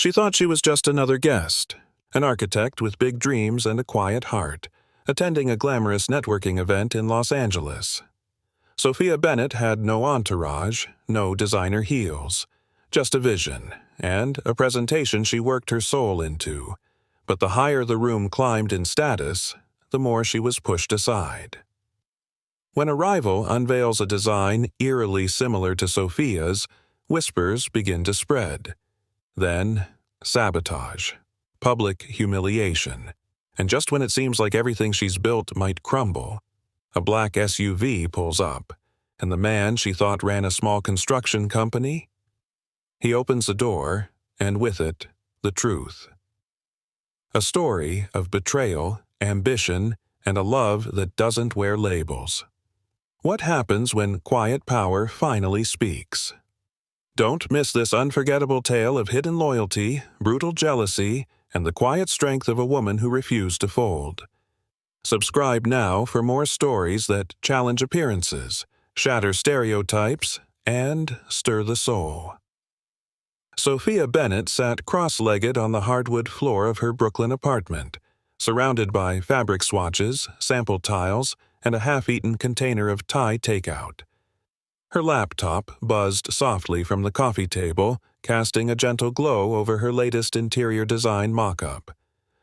She thought she was just another guest, an architect with big dreams and a quiet heart, attending a glamorous networking event in Los Angeles. Sophia Bennett had no entourage, no designer heels, just a vision and a presentation she worked her soul into. But the higher the room climbed in status, the more she was pushed aside. When a rival unveils a design eerily similar to Sophia's, whispers begin to spread. Then, sabotage, public humiliation, and just when it seems like everything she's built might crumble, a black SUV pulls up, and the man she thought ran a small construction company? He opens the door, and with it, the truth. A story of betrayal, ambition, and a love that doesn't wear labels. What happens when quiet power finally speaks? Don't miss this unforgettable tale of hidden loyalty, brutal jealousy, and the quiet strength of a woman who refused to fold. Subscribe now for more stories that challenge appearances, shatter stereotypes, and stir the soul. Sophia Bennett sat cross-legged on the hardwood floor of her Brooklyn apartment, surrounded by fabric swatches, sample tiles, and a half-eaten container of Thai takeout. Her laptop buzzed softly from the coffee table, casting a gentle glow over her latest interior design mock-up.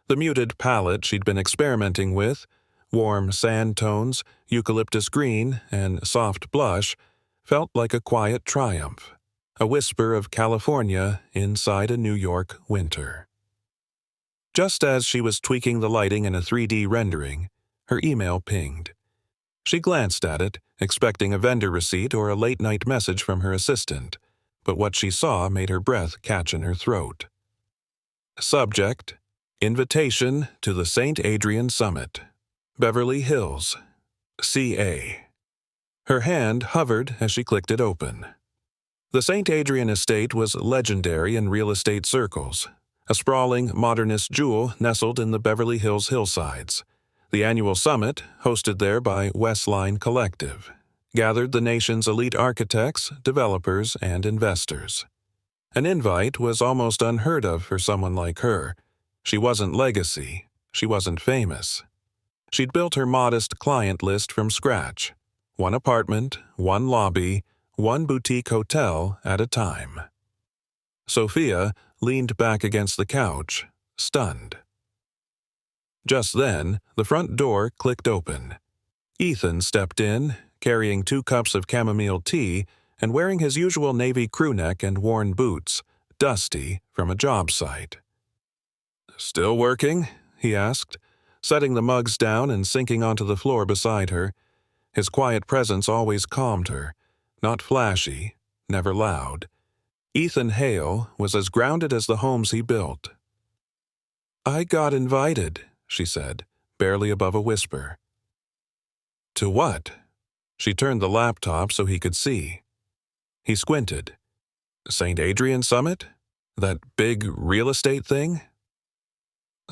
The muted palette she'd been experimenting with, warm sand tones, eucalyptus green, and soft blush, felt like a quiet triumph, a whisper of California inside a New York winter. Just as she was tweaking the lighting in a 3D rendering, her email pinged. She glanced at it, expecting a vendor receipt or a late-night message from her assistant, but what she saw made her breath catch in her throat. Subject: Invitation to the St. Adrian Summit, Beverly Hills, CA. Her hand hovered as she clicked it open. The St. Adrian estate was legendary in real estate circles, a sprawling modernist jewel nestled in the Beverly Hills hillsides. The annual summit, hosted there by Westline Collective, gathered the nation's elite architects, developers, and investors. An invite was almost unheard of for someone like her. She wasn't legacy. She wasn't famous. She'd built her modest client list from scratch. One apartment, one lobby, one boutique hotel at a time. Sophia leaned back against the couch, stunned. Just then, the front door clicked open. Ethan stepped in, carrying 2 cups of chamomile tea and wearing his usual navy crewneck and worn boots, dusty from a job site. "Still working?" he asked, setting the mugs down and sinking onto the floor beside her. His quiet presence always calmed her, not flashy, never loud. Ethan Hale was as grounded as the homes he built. "I got invited," she said, barely above a whisper. "To what?" She turned the laptop so he could see. He squinted. "St. Adrian Summit? That big real estate thing?"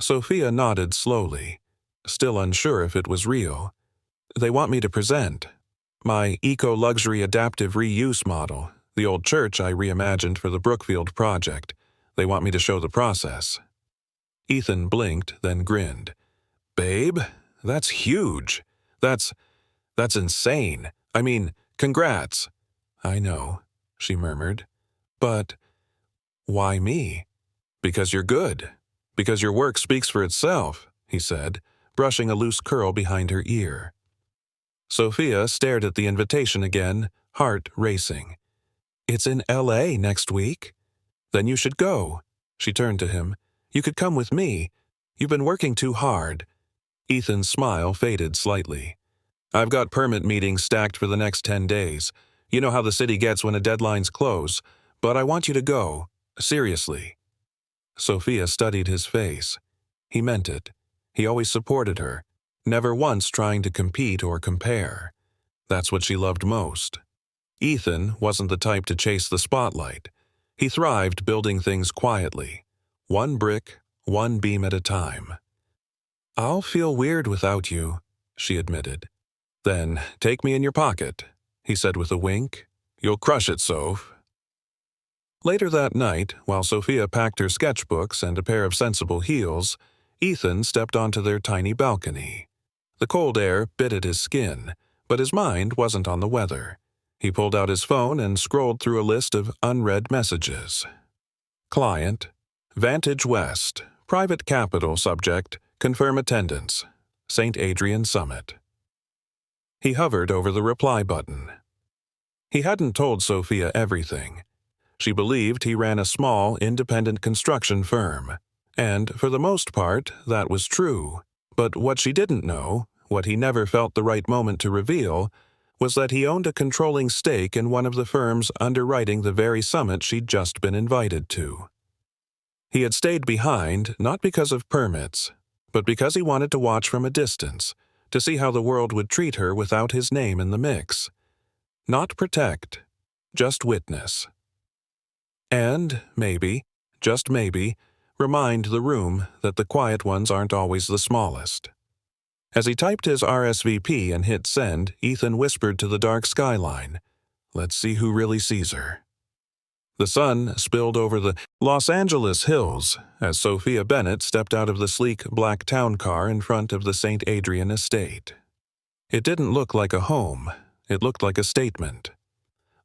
Sophia nodded slowly, still unsure if it was real. "They want me to present. My eco-luxury adaptive reuse model, the old church I reimagined for the Brookfield project. They want me to show the process." Ethan blinked, then grinned. "Babe, that's huge. That's insane. I mean, congrats." "I know," she murmured. "But why me?" "Because you're good. Because your work speaks for itself," he said, brushing a loose curl behind her ear. Sophia stared at the invitation again, heart racing. "It's in LA next week?" "Then you should go." She turned to him. "You could come with me. You've been working too hard." Ethan's smile faded slightly. "I've got permit meetings stacked for the next 10 days. You know how the city gets when a deadline's close. But I want you to go. Seriously." Sophia studied his face. He meant it. He always supported her, never once trying to compete or compare. That's what she loved most. Ethan wasn't the type to chase the spotlight. He thrived building things quietly, one brick, one beam at a time. "I'll feel weird without you," she admitted. "Then take me in your pocket," he said with a wink. "You'll crush it, Soph." Later that night, while Sophia packed her sketchbooks and a pair of sensible heels, Ethan stepped onto their tiny balcony. The cold air bit at his skin, but his mind wasn't on the weather. He pulled out his phone and scrolled through a list of unread messages. Client, Vantage West, Private Capital subject, confirm attendance, St. Adrian Summit. He hovered over the reply button. He hadn't told Sophia everything. She believed he ran a small, independent construction firm, and for the most part, that was true. But what she didn't know, what he never felt the right moment to reveal, was that he owned a controlling stake in one of the firms underwriting the very summit she'd just been invited to. He had stayed behind not because of permits, but because he wanted to watch from a distance, to see how the world would treat her without his name in the mix. Not protect, just witness. And maybe, just maybe, remind the room that the quiet ones aren't always the smallest. As he typed his RSVP and hit send, Ethan whispered to the dark skyline, "Let's see who really sees her." The sun spilled over the Los Angeles hills as Sophia Bennett stepped out of the sleek black town car in front of the St. Adrian estate. It didn't look like a home. It looked like a statement.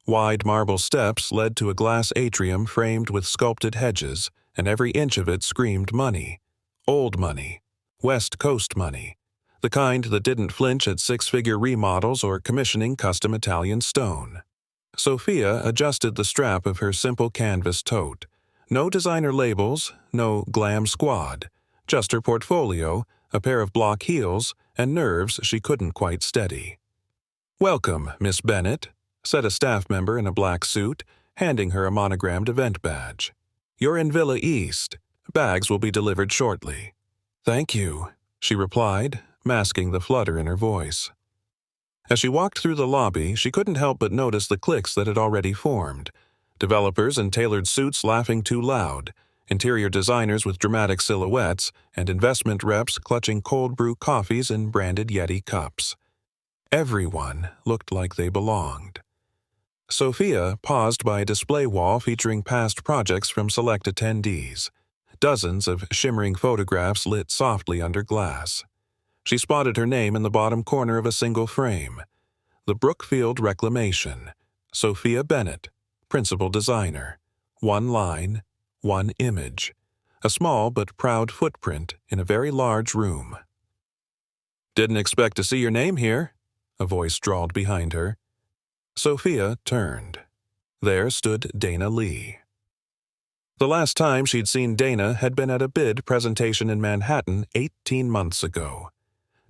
Wide marble steps led to a glass atrium framed with sculpted hedges, and every inch of it screamed money. Old money. West Coast money. The kind that didn't flinch at six-figure remodels or commissioning custom Italian stone. Sophia adjusted the strap of her simple canvas tote. No designer labels, no glam squad. Just her portfolio, a pair of block heels, and nerves she couldn't quite steady. "Welcome, Miss Bennett," said a staff member in a black suit, handing her a monogrammed event badge. "You're in Villa East. Bags will be delivered shortly." "Thank you," she replied, masking the flutter in her voice. As she walked through the lobby, she couldn't help but notice the cliques that had already formed. Developers in tailored suits laughing too loud, interior designers with dramatic silhouettes, and investment reps clutching cold brew coffees in branded Yeti cups. Everyone looked like they belonged. Sophia paused by a display wall featuring past projects from select attendees. Dozens of shimmering photographs lit softly under glass. She spotted her name in the bottom corner of a single frame. The Brookfield Reclamation. Sophia Bennett, principal designer. One line, one image. A small but proud footprint in a very large room. "Didn't expect to see your name here," a voice drawled behind her. Sophia turned. There stood Dana Lee. The last time she'd seen Dana had been at a bid presentation in Manhattan 18 months ago.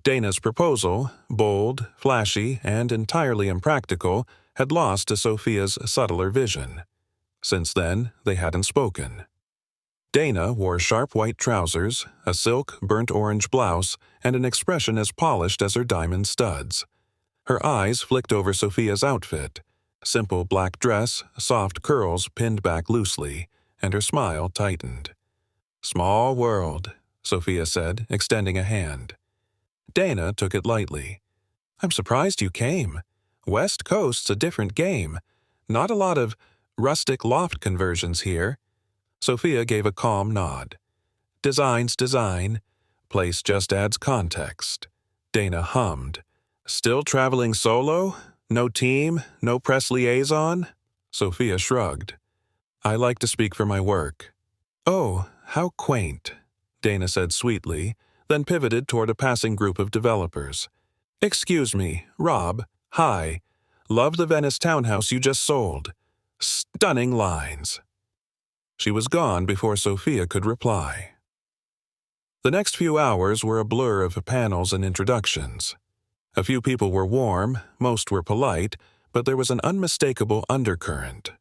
Dana's proposal, bold, flashy, and entirely impractical, had lost to Sophia's subtler vision. Since then, they hadn't spoken. Dana wore sharp white trousers, a silk burnt orange blouse, and an expression as polished as her diamond studs. Her eyes flicked over Sophia's outfit. Simple black dress, soft curls pinned back loosely, and her smile tightened. "Small world," Sophia said, extending a hand. Dana took it lightly. "I'm surprised you came. West Coast's a different game. Not a lot of rustic loft conversions here." Sophia gave a calm nod. "Design's design. Place just adds context." Dana hummed. "Still traveling solo? No team? No press liaison?" Sophia shrugged. "I like to speak for my work." "Oh, how quaint," Dana said sweetly, then pivoted toward a passing group of developers. "Excuse me, Rob. Hi. Love the Venice townhouse you just sold. Stunning lines." She was gone before Sophia could reply. The next few hours were a blur of panels and introductions. A few people were warm, most were polite, but there was an unmistakable undercurrent.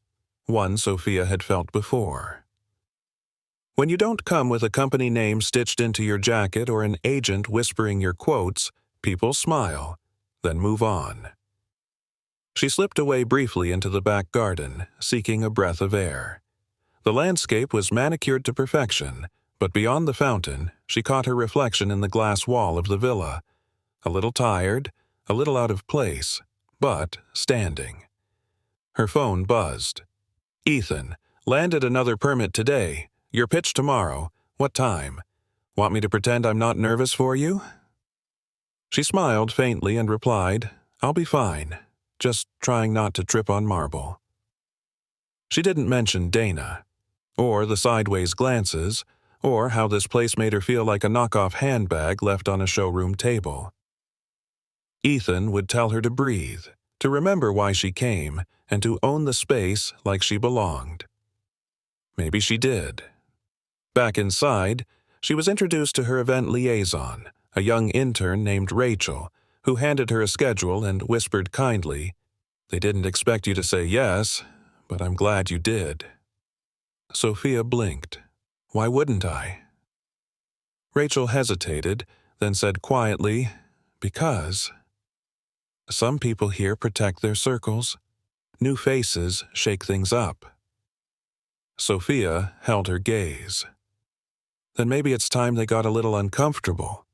One Sophia had felt before. When you don't come with a company name stitched into your jacket or an agent whispering your quotes, people smile, then move on. She slipped away briefly into the back garden, seeking a breath of air. The landscape was manicured to perfection, but beyond the fountain, she caught her reflection in the glass wall of the villa. A little tired, a little out of place, but standing. Her phone buzzed. "Ethan, Landed another permit today. Your pitch tomorrow. What time? Want me to pretend I'm not nervous for you?" She smiled faintly and replied, "I'll be fine. Just trying not to trip on marble." She didn't mention Dana, or the sideways glances, or how this place made her feel like a knockoff handbag left on a showroom table. Ethan would tell her to breathe, to remember why she came, and to own the space like she belonged. Maybe she did. Back inside, she was introduced to her event liaison, a young intern named Rachel, who handed her a schedule and whispered kindly, "They didn't expect you to say yes, but I'm glad you did." Sophia blinked. Why wouldn't I? Rachel hesitated, then said quietly, "Because some people here protect their circles. New faces shake things up." Sophia held her gaze. Then maybe it's time they got a little uncomfortable.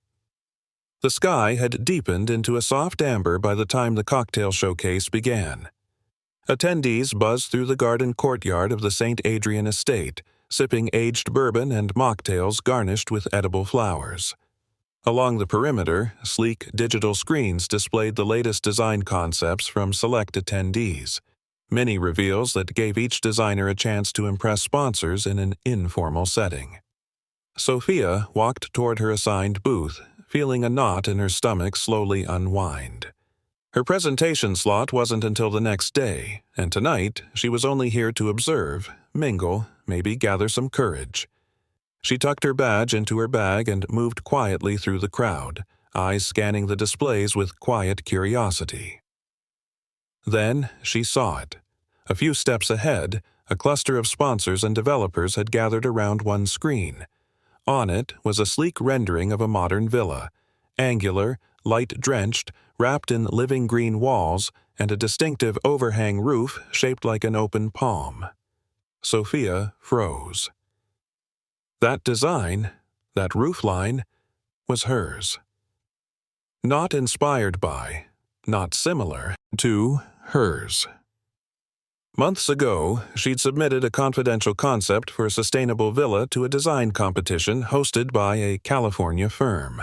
The sky had deepened into a soft amber by the time the cocktail showcase began. Attendees buzzed through the garden courtyard of the St. Adrian estate, sipping aged bourbon and mocktails garnished with edible flowers. Along the perimeter, sleek digital screens displayed the latest design concepts from select attendees, mini reveals that gave each designer a chance to impress sponsors in an informal setting. Sophia walked toward her assigned booth, feeling a knot in her stomach slowly unwind. Her presentation slot wasn't until the next day, and tonight she was only here to observe, mingle, maybe gather some courage. She tucked her badge into her bag and moved quietly through the crowd, eyes scanning the displays with quiet curiosity. Then she saw it. A few steps ahead, a cluster of sponsors and developers had gathered around one screen. On it was a sleek rendering of a modern villa, angular, light-drenched, wrapped in living green walls, and a distinctive overhang roof shaped like an open palm. Sophia froze. That design, that roofline, was hers. Not inspired by, not similar to, hers. Months ago, she'd submitted a confidential concept for a sustainable villa to a design competition hosted by a California firm.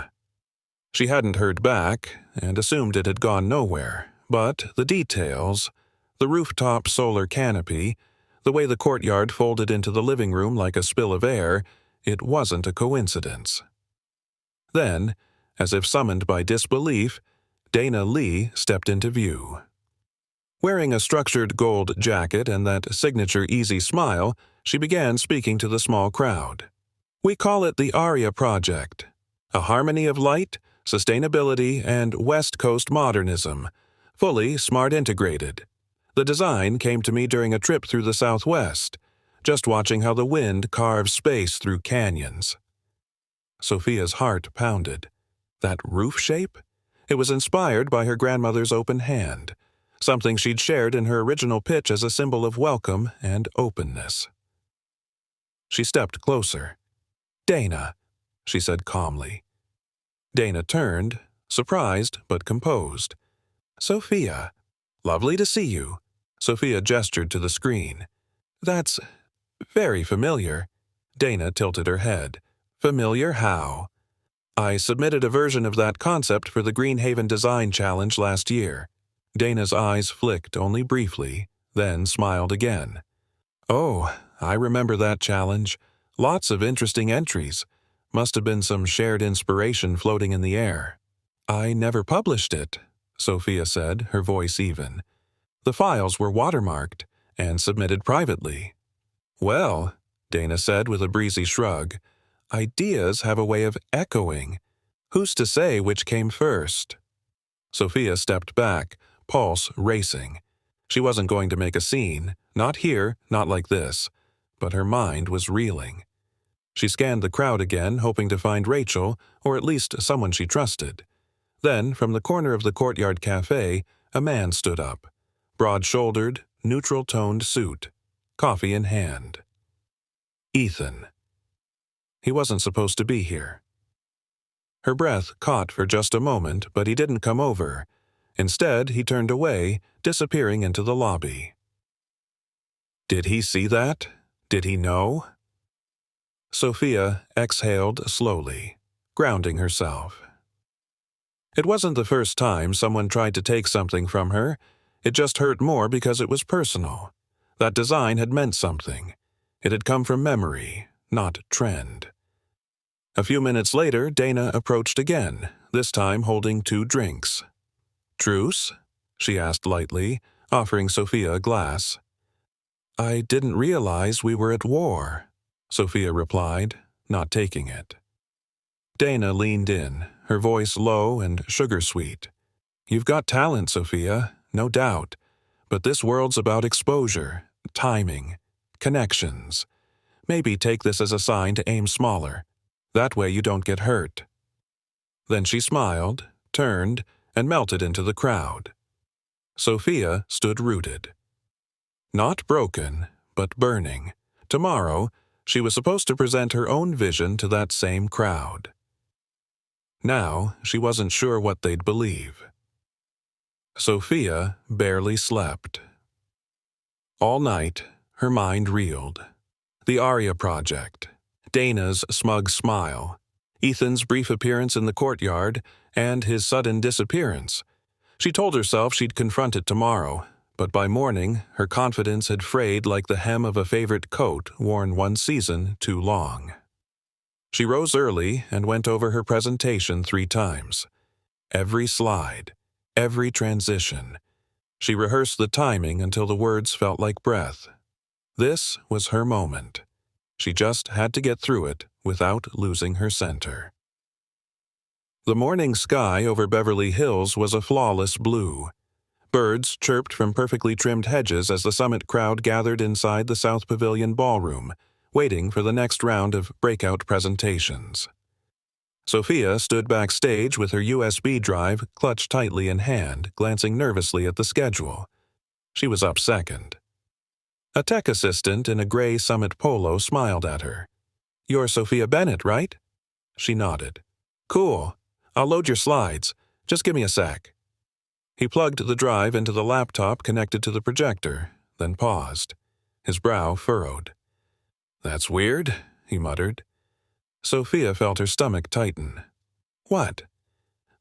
She hadn't heard back and assumed it had gone nowhere, but the details, the rooftop solar canopy, the way the courtyard folded into the living room like a spill of air, it wasn't a coincidence. Then, as if summoned by disbelief, Dana Lee stepped into view. Wearing a structured gold jacket and that signature easy smile, she began speaking to the small crowd. "We call it the ARIA Project, a harmony of light, sustainability, and West Coast modernism, fully smart integrated. The design came to me during a trip through the Southwest, just watching how the wind carves space through canyons." Sophia's heart pounded. That roof shape? It was inspired by her grandmother's open hand, something she'd shared in her original pitch as a symbol of welcome and openness. She stepped closer. "Dana," she said calmly. Dana turned, surprised but composed. "Sophia, lovely to see you." Sophia gestured to the screen. "That's very familiar." Dana tilted her head. "Familiar how?" "I submitted a version of that concept for the Greenhaven Design Challenge last year." Dana's eyes flicked only briefly, then smiled again. "Oh, I remember that challenge. Lots of interesting entries. Must have been some shared inspiration floating in the air." "I never published it," Sophia said, her voice even. "The files were watermarked and submitted privately." "Well," Dana said with a breezy shrug, "ideas have a way of echoing. Who's to say which came first?" Sophia stepped back, pulse racing. She wasn't going to make a scene, not here, not like this, but her mind was reeling. She scanned the crowd again, hoping to find Rachel, or at least someone she trusted. Then, from the corner of the Courtyard Cafe, a man stood up. Broad-shouldered, neutral-toned suit, coffee in hand. Ethan. He wasn't supposed to be here. Her breath caught for just a moment, but he didn't come over. Instead, he turned away, disappearing into the lobby. Did he see that? Did he know? Sophia exhaled slowly, grounding herself. It wasn't the first time someone tried to take something from her. It just hurt more because it was personal. That design had meant something. It had come from memory, not trend. A few minutes later, Dana approached again, this time holding 2 drinks. "Truce?" she asked lightly, offering Sophia a glass. "I didn't realize we were at war," Sophia replied, not taking it. Dana leaned in, her voice low and sugar-sweet. "You've got talent, Sophia, no doubt, but this world's about exposure, timing, connections. Maybe take this as a sign to aim smaller. That way you don't get hurt." Then she smiled, turned, and melted into the crowd. Sophia stood rooted. Not broken, but burning. Tomorrow, she was supposed to present her own vision to that same crowd. Now, she wasn't sure what they'd believe. Sophia barely slept. All night, her mind reeled. The Aria project, Dana's smug smile, Ethan's brief appearance in the courtyard, and his sudden disappearance. She told herself she'd confront it tomorrow, but by morning, her confidence had frayed like the hem of a favorite coat worn one season too long. She rose early and went over her presentation 3 times. Every slide, every transition. She rehearsed the timing until the words felt like breath. This was her moment. She just had to get through it without losing her center. The morning sky over Beverly Hills was a flawless blue. Birds chirped from perfectly trimmed hedges as the summit crowd gathered inside the South Pavilion ballroom, waiting for the next round of breakout presentations. Sophia stood backstage with her USB drive clutched tightly in hand, glancing nervously at the schedule. She was up second. A tech assistant in a gray Summit polo smiled at her. "You're Sophia Bennett, right?" She nodded. "Cool. I'll load your slides. Just give me a sec." He plugged the drive into the laptop connected to the projector, then paused. His brow furrowed. "That's weird," he muttered. Sophia felt her stomach tighten. "What?"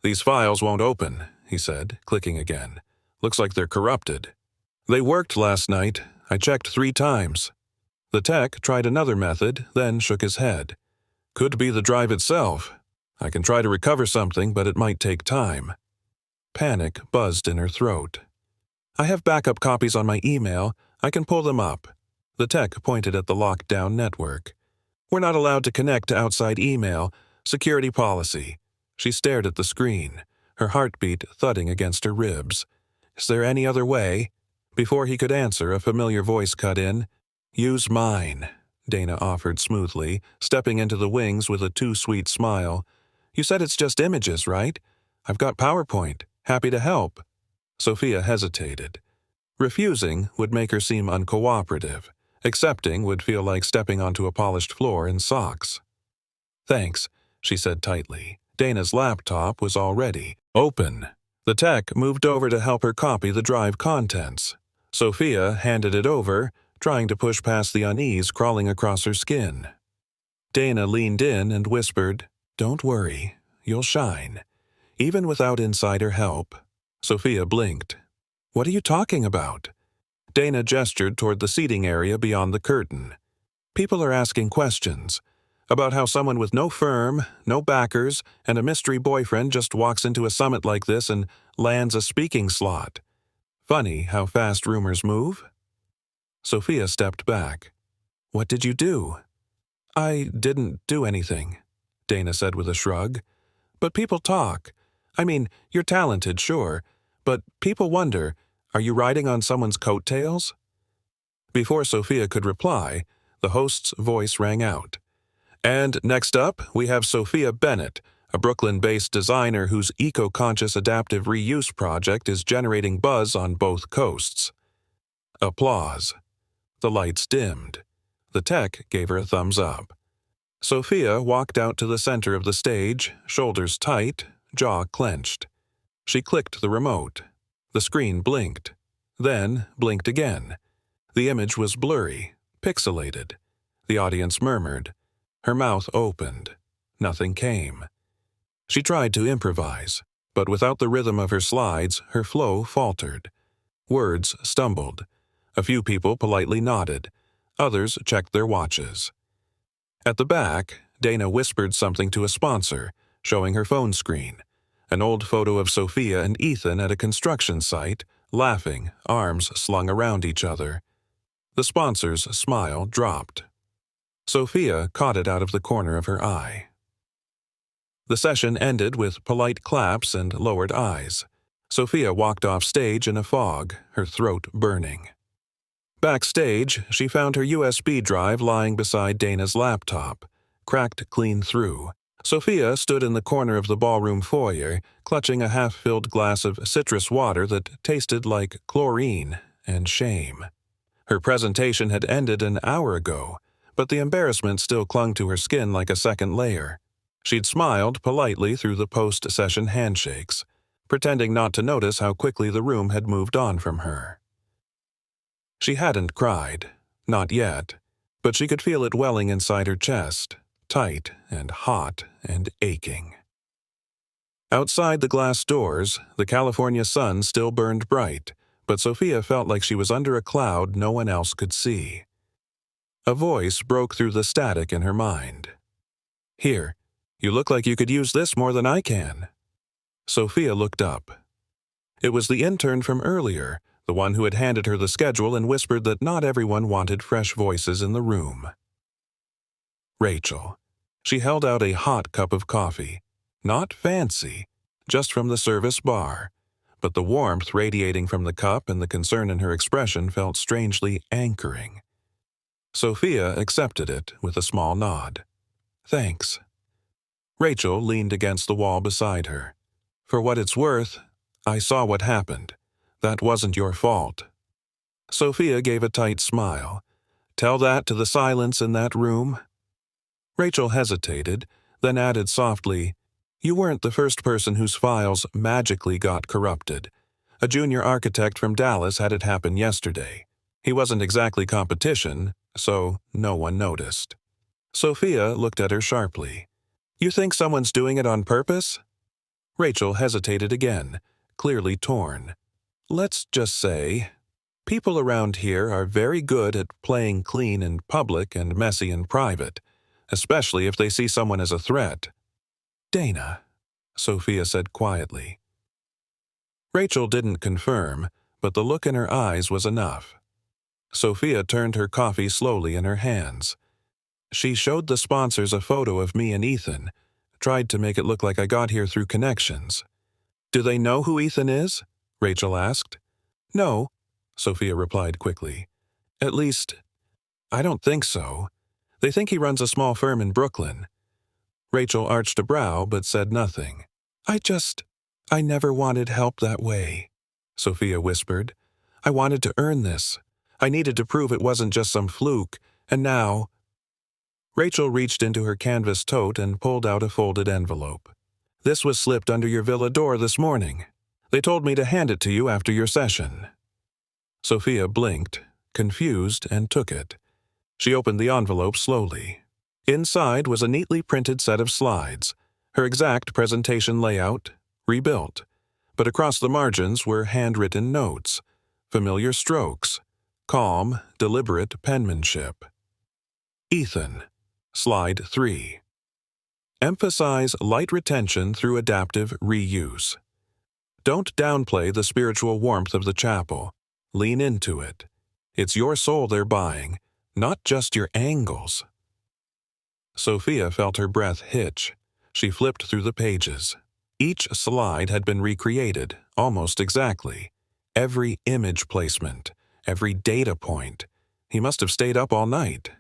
"These files won't open," he said, clicking again. "Looks like they're corrupted." "They worked last night. I checked 3 times. The tech tried another method, then shook his head. "Could be the drive itself. I can try to recover something, but it might take time." Panic buzzed in her throat. "I have backup copies on my email. I can pull them up." The tech pointed at the lockdown network. "We're not allowed to connect to outside email. Security policy." She stared at the screen, her heartbeat thudding against her ribs. "Is there any other way?" Before he could answer, a familiar voice cut in. "Use mine," Dana offered smoothly, stepping into the wings with a too-sweet smile. "You said it's just images, right? I've got PowerPoint. Happy to help." Sophia hesitated. Refusing would make her seem uncooperative. Accepting would feel like stepping onto a polished floor in socks. "Thanks," she said tightly. Dana's laptop was already open. The tech moved over to help her copy the drive contents. Sophia handed it over, trying to push past the unease crawling across her skin. Dana leaned in and whispered, "Don't worry, you'll shine. Even without insider help." Sophia blinked. "What are you talking about?" Dana gestured toward the seating area beyond the curtain. "People are asking questions about how someone with no firm, no backers, and a mystery boyfriend just walks into a summit like this and lands a speaking slot. Funny how fast rumors move." Sophia stepped back. "What did you do?" "I didn't do anything," Dana said with a shrug. "But people talk. I mean, you're talented, sure, but people wonder, are you riding on someone's coattails?" Before Sophia could reply, the host's voice rang out. "And next up, we have Sophia Bennett, a Brooklyn-based designer whose eco-conscious adaptive reuse project is generating buzz on both coasts." Applause. The lights dimmed. The tech gave her a thumbs up. Sophia walked out to the center of the stage, shoulders tight, jaw clenched. She clicked the remote. The screen blinked. Then blinked again. The image was blurry, Pixelated. The audience murmured. Her mouth opened. Nothing came. She tried to improvise, but without the rhythm of her slides, her flow faltered. Words stumbled. A few people politely nodded. Others checked their watches. At the back, Dana whispered something to a sponsor, showing her phone screen. An old photo of Sophia and Ethan at a construction site, laughing, arms slung around each other. The sponsor's smile dropped. Sophia caught it out of the corner of her eye. The session ended with polite claps and lowered eyes. Sophia walked off stage in a fog, her throat burning. Backstage, she found her USB drive lying beside Dana's laptop, cracked clean through. Sophia stood in the corner of the ballroom foyer, clutching a half-filled glass of citrus water that tasted like chlorine and shame. Her presentation had ended an hour ago, but the embarrassment still clung to her skin like a second layer. She'd smiled politely through the post-session handshakes, pretending not to notice how quickly the room had moved on from her. She hadn't cried, not yet, but she could feel it welling inside her chest, tight and hot and aching. Outside the glass doors, the California sun still burned bright, but Sophia felt like she was under a cloud no one else could see. A voice broke through the static in her mind. "Here, you look like you could use this more than I can." Sophia looked up. It was the intern from earlier, the one who had handed her the schedule and whispered that not everyone wanted fresh voices in the room. Rachel. She held out a hot cup of coffee. Not fancy, just from the service bar, but the warmth radiating from the cup and the concern in her expression felt strangely anchoring. Sophia accepted it with a small nod. "Thanks." Rachel leaned against the wall beside her. "For what it's worth, I saw what happened. That wasn't your fault." Sophia gave a tight smile. "Tell that to the silence in that room?" Rachel hesitated, then added softly, "You weren't the first person whose files magically got corrupted. A junior architect from Dallas had it happen yesterday. He wasn't exactly competition, so no one noticed." Sophia looked at her sharply. "You think someone's doing it on purpose?" Rachel hesitated again, clearly torn. "Let's just say, people around here are very good at playing clean in public and messy in private, especially if they see someone as a threat." "Dana," Sophia said quietly. Rachel didn't confirm, but the look in her eyes was enough. Sophia turned her coffee slowly in her hands. "She showed the sponsors a photo of me and Ethan, tried to make it look like I got here through connections." "Do they know who Ethan is?" Rachel asked. "No," Sophia replied quickly. "At least, I don't think so. They think he runs a small firm in Brooklyn." Rachel arched a brow but said nothing. I never wanted help that way," Sophia whispered. "I wanted to earn this. I needed to prove it wasn't just some fluke, and now—" Rachel reached into her canvas tote and pulled out a folded envelope. "This was slipped under your villa door this morning. They told me to hand it to you after your session." Sophia blinked, confused, and took it. She opened the envelope slowly. Inside was a neatly printed set of slides, her exact presentation layout, rebuilt. But across the margins were handwritten notes, familiar strokes, calm, deliberate penmanship. "Ethan, Slide 3. Emphasize light retention through adaptive reuse. Don't downplay the spiritual warmth of the chapel. Lean into it. It's your soul they're buying, not just your angles." Sophia felt her breath hitch. She flipped through the pages. Each slide had been recreated, almost exactly. Every image placement, every data point. He must have stayed up all night.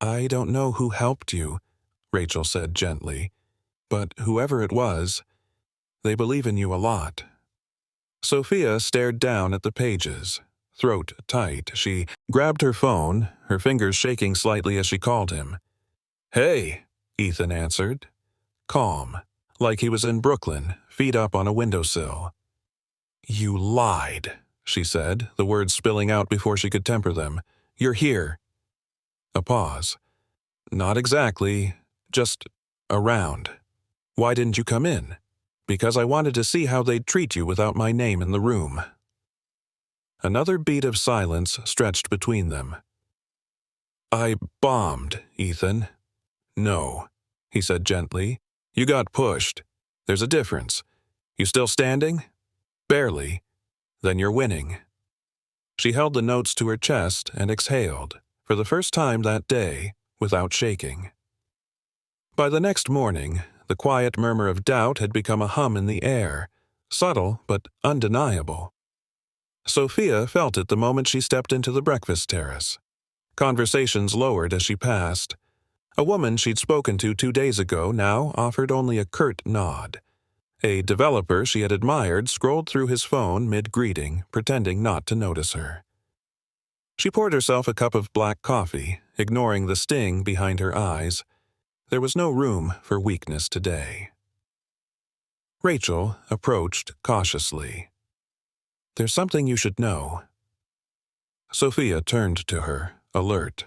"I don't know who helped you," Rachel said gently, "but whoever it was, they believe in you a lot." Sophia stared down at the pages. Throat tight, she grabbed her phone, her fingers shaking slightly as she called him. "Hey," Ethan answered. Calm, like he was in Brooklyn, feet up on a windowsill. "You lied," she said, the words spilling out before she could temper them. You're here. A pause. Not exactly. Just around. Why didn't you come in? Because I wanted to see how they'd treat you without my name in the room. Another beat of silence stretched between them. I bombed, Ethan. No, he said gently. You got pushed. There's a difference. You still standing? Barely. Then you're winning. She held the notes to her chest and exhaled, for the first time that day, without shaking. By the next morning, the quiet murmur of doubt had become a hum in the air, subtle but undeniable. Sophia felt it the moment she stepped into the breakfast terrace. Conversations lowered as she passed. A woman she'd spoken to 2 days ago now offered only a curt nod. A developer she had admired scrolled through his phone mid-greeting, pretending not to notice her. She poured herself a cup of black coffee, ignoring the sting behind her eyes. There was no room for weakness today. Rachel approached cautiously. There's something you should know. Sophia turned to her, alert.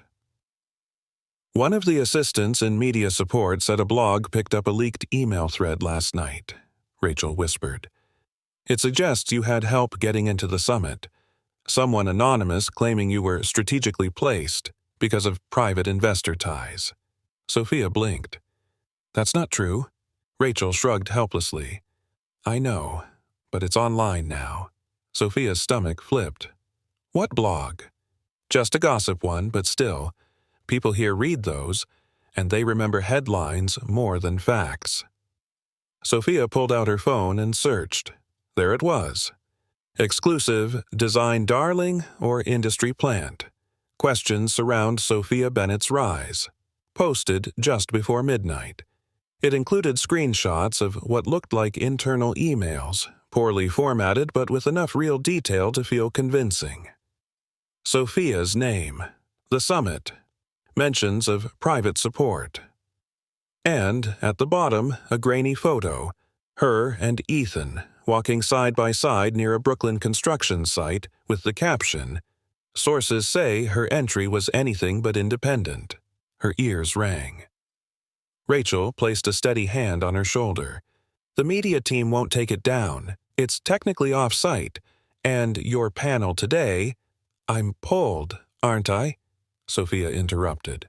One of the assistants in media support said a blog picked up a leaked email thread last night, Rachel whispered. It suggests you had help getting into the summit. Someone anonymous claiming you were strategically placed because of private investor ties. Sophia blinked. That's not true. Rachel shrugged helplessly. I know, but it's online now. Sophia's stomach flipped. What blog? Just a gossip one, but still. People here read those, and they remember headlines more than facts. Sophia pulled out her phone and searched. There it was. Exclusive, design darling or industry plant. Questions surround Sophia Bennett's rise. Posted just before midnight. It included screenshots of what looked like internal emails, poorly formatted but with enough real detail to feel convincing. Sophia's name. The summit. Mentions of private support. And, at the bottom, a grainy photo. Her and Ethan, walking side by side near a Brooklyn construction site with the caption, Sources say her entry was anything but independent. Her ears rang. Rachel placed a steady hand on her shoulder. The media team won't take it down. It's technically off-site. And your panel today... I'm pulled, aren't I? Sophia interrupted.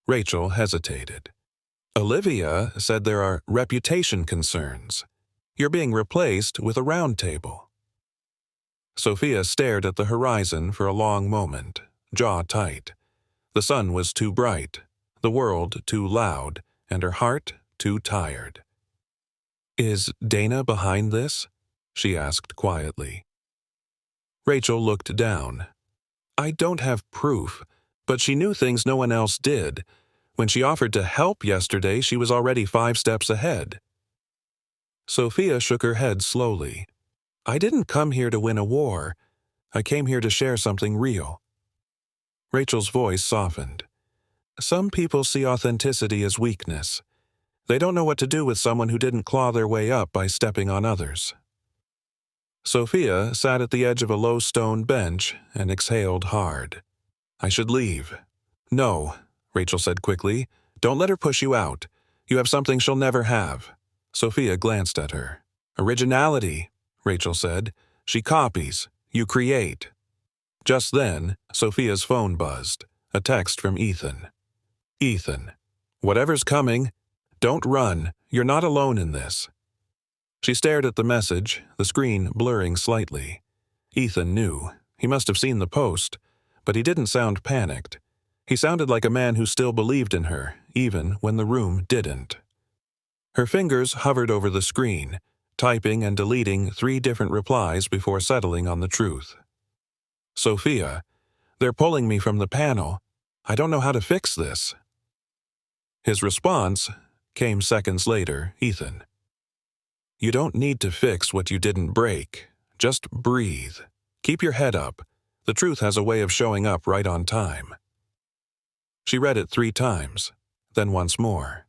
Rachel hesitated. Olivia said there are reputation concerns. You're being replaced with a round table. Sophia stared at the horizon for a long moment, jaw tight. The sun was too bright, the world too loud, and her heart too tired. Is Dana behind this? She asked quietly. Rachel looked down. I don't have proof, but she knew things no one else did. When she offered to help yesterday, she was already 5 steps ahead. Sophia shook her head slowly. I didn't come here to win a war. I came here to share something real. Rachel's voice softened. Some people see authenticity as weakness. They don't know what to do with someone who didn't claw their way up by stepping on others. Sophia sat at the edge of a low stone bench and exhaled hard. I should leave. No, Rachel said quickly. Don't let her push you out. You have something she'll never have. Sophia glanced at her. Originality, Rachel said. She copies. You create. Just then, Sophia's phone buzzed. A text from Ethan. Ethan, whatever's coming, don't run. You're not alone in this. She stared at the message, the screen blurring slightly. Ethan knew. He must have seen the post, but he didn't sound panicked. He sounded like a man who still believed in her, even when the room didn't. Her fingers hovered over the screen, typing and deleting 3 different replies before settling on the truth. Sophia, they're pulling me from the panel. I don't know how to fix this. His response came seconds later, Ethan. You don't need to fix what you didn't break. Just breathe. Keep your head up. The truth has a way of showing up right on time. She read it 3 times, then once more.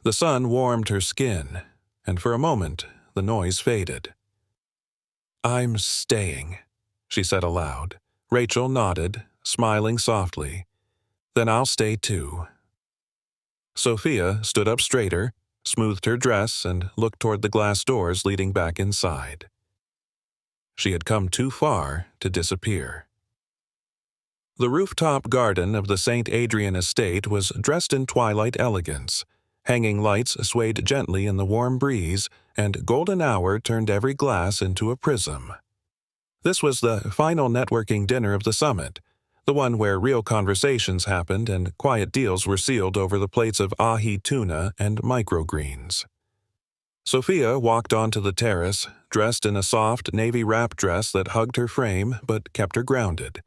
The sun warmed her skin, and for a moment the noise faded. I'm staying, she said aloud, Rachel nodded, smiling softly. Then I'll stay too. Sophia stood up straighter, smoothed her dress, and looked toward the glass doors leading back inside. She had come too far to disappear. The rooftop garden of the St. Adrian estate was dressed in twilight elegance. Hanging lights swayed gently in the warm breeze, and golden hour turned every glass into a prism. This was the final networking dinner of the summit, the one where real conversations happened and quiet deals were sealed over the plates of ahi tuna and microgreens. Sophia walked onto the terrace, dressed in a soft navy wrap dress that hugged her frame but kept her grounded.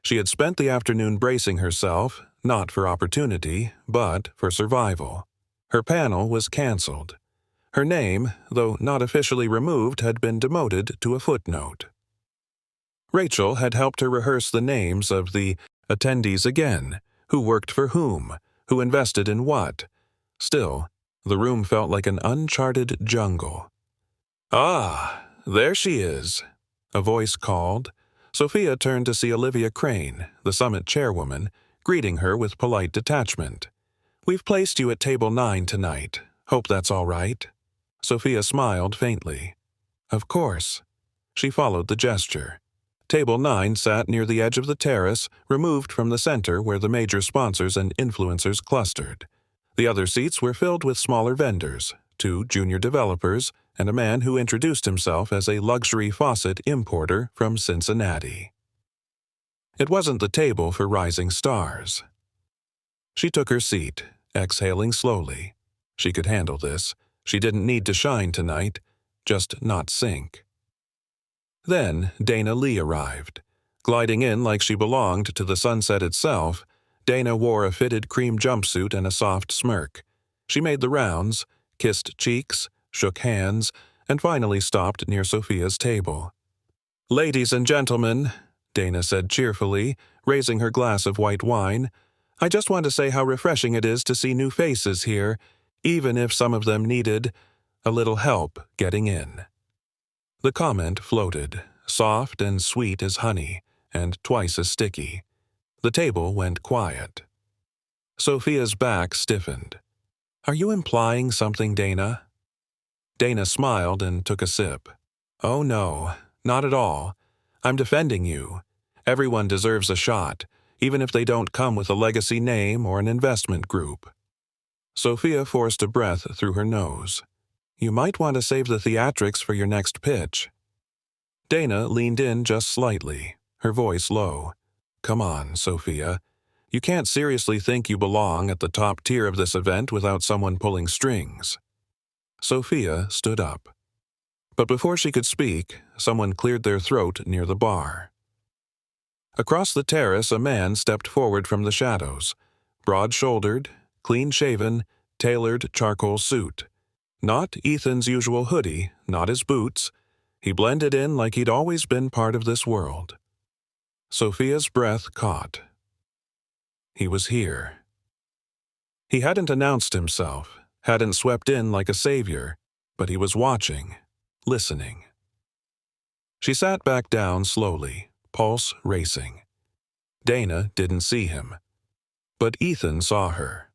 She had spent the afternoon bracing herself, not for opportunity, but for survival. Her panel was canceled. Her name, though not officially removed, had been demoted to a footnote. Rachel had helped her rehearse the names of the attendees again, who worked for whom, who invested in what. Still, the room felt like an uncharted jungle. "Ah, there she is," a voice called. Sophia turned to see Olivia Crane, the summit chairwoman, greeting her with polite detachment. "We've placed you at table 9 tonight. Hope that's all right." Sophia smiled faintly. "Of course." She followed the gesture. Table 9 sat near the edge of the terrace, removed from the center where the major sponsors and influencers clustered. The other seats were filled with smaller vendors, 2 junior developers, and a man who introduced himself as a luxury faucet importer from Cincinnati. It wasn't the table for rising stars. She took her seat, exhaling slowly. She could handle this. She didn't need to shine tonight, just not sink. Then Dana Lee arrived. Gliding in like she belonged to the sunset itself, Dana wore a fitted cream jumpsuit and a soft smirk. She made the rounds, kissed cheeks, shook hands, and finally stopped near Sophia's table. "Ladies and gentlemen," Dana said cheerfully, raising her glass of white wine, "I just want to say how refreshing it is to see new faces here, even if some of them needed a little help getting in." The comment floated, soft and sweet as honey, and twice as sticky. The table went quiet. Sophia's back stiffened. "Are you implying something, Dana?" Dana smiled and took a sip. "Oh no, not at all. I'm defending you. Everyone deserves a shot, even if they don't come with a legacy name or an investment group." Sophia forced a breath through her nose. "You might want to save the theatrics for your next pitch." Dana leaned in just slightly, her voice low. "Come on, Sophia. You can't seriously think you belong at the top tier of this event without someone pulling strings." Sophia stood up. But before she could speak, someone cleared their throat near the bar. Across the terrace, a man stepped forward from the shadows. Broad-shouldered, clean-shaven, tailored charcoal suit. Not Ethan's usual hoodie, not his boots. He blended in like he'd always been part of this world. Sophia's breath caught. He was here. He hadn't announced himself, hadn't swept in like a savior, but he was watching, listening. She sat back down slowly, pulse racing. Dana didn't see him, but Ethan saw her.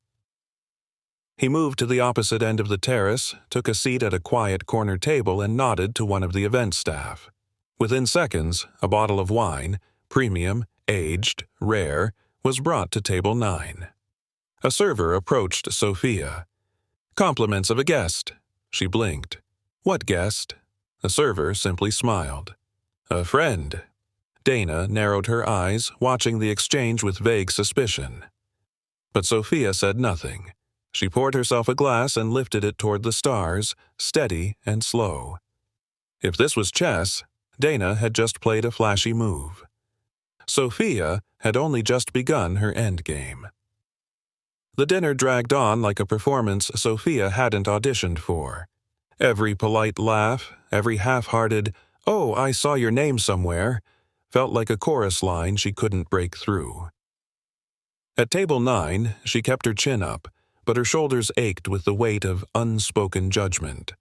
He moved to the opposite end of the terrace, took a seat at a quiet corner table, and nodded to one of the event staff. Within seconds, a bottle of wine, premium, aged, rare, was brought to table 9. A server approached Sophia. "Compliments of a guest." She blinked. "What guest?" The server simply smiled. "A friend." Dana narrowed her eyes, watching the exchange with vague suspicion. But Sophia said nothing. She poured herself a glass and lifted it toward the stars, steady and slow. If this was chess, Dana had just played a flashy move. Sophia had only just begun her endgame. The dinner dragged on like a performance Sophia hadn't auditioned for. Every polite laugh, every half-hearted, "Oh, I saw your name somewhere," felt like a chorus line she couldn't break through. At table 9, she kept her chin up, but her shoulders ached with the weight of unspoken judgment.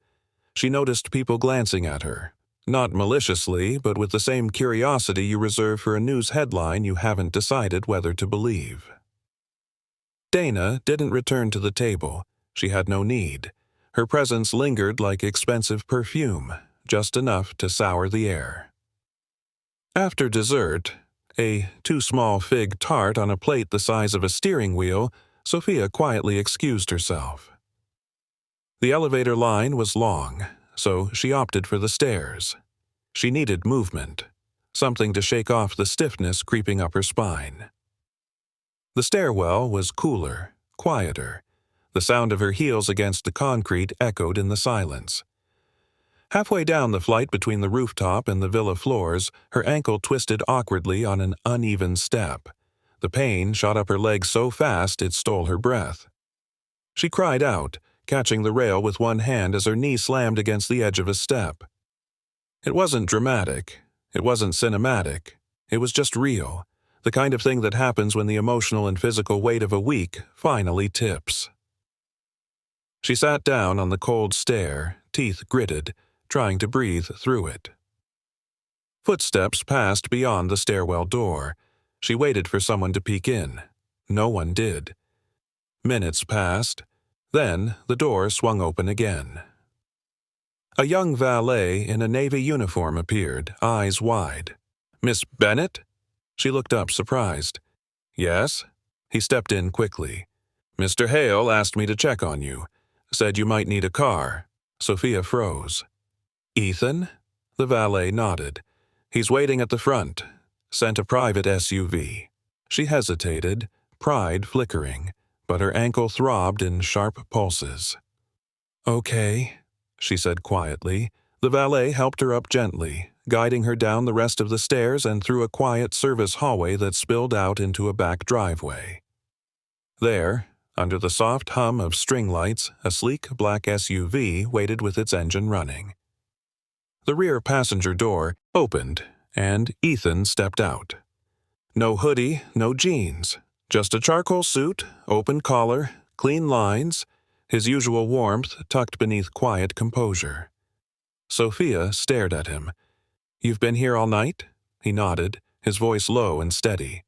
She noticed people glancing at her, Not maliciously, but with the same curiosity you reserve for a news headline you haven't decided whether to believe. Dana didn't return to the table. She had no need. Her presence lingered like expensive perfume, just enough to sour the air. After dessert, a too-small fig tart on a plate the size of a steering wheel, Sophia quietly excused herself. The elevator line was long, so she opted for the stairs. She needed movement, something to shake off the stiffness creeping up her spine. The stairwell was cooler, quieter. The sound of her heels against the concrete echoed in the silence. Halfway down the flight between the rooftop and the villa floors, her ankle twisted awkwardly on an uneven step. The pain shot up her leg so fast it stole her breath. She cried out, catching the rail with one hand as her knee slammed against the edge of a step. It wasn't dramatic. It wasn't cinematic. It was just real, the kind of thing that happens when the emotional and physical weight of a week finally tips. She sat down on the cold stair, teeth gritted, trying to breathe through it. Footsteps passed beyond the stairwell door. She waited for someone to peek in. No one did. Minutes passed. Then the door swung open again. A young valet in a navy uniform appeared, eyes wide. "Miss Bennett?" She looked up, surprised. "Yes?" He stepped in quickly. "Mr. Hale asked me to check on you. Said you might need a car." Sophia froze. "Ethan?" The valet nodded. "He's waiting at the front. Sent a private SUV." She hesitated, pride flickering, but her ankle throbbed in sharp pulses. "Okay," she said quietly. The valet helped her up gently, guiding her down the rest of the stairs and through a quiet service hallway that spilled out into a back driveway. There, under the soft hum of string lights, a sleek black SUV waited with its engine running. The rear passenger door opened, and Ethan stepped out. No hoodie, no jeans, just a charcoal suit, open collar, clean lines, his usual warmth tucked beneath quiet composure. Sophia stared at him. "You've been here all night?" He nodded, his voice low and steady.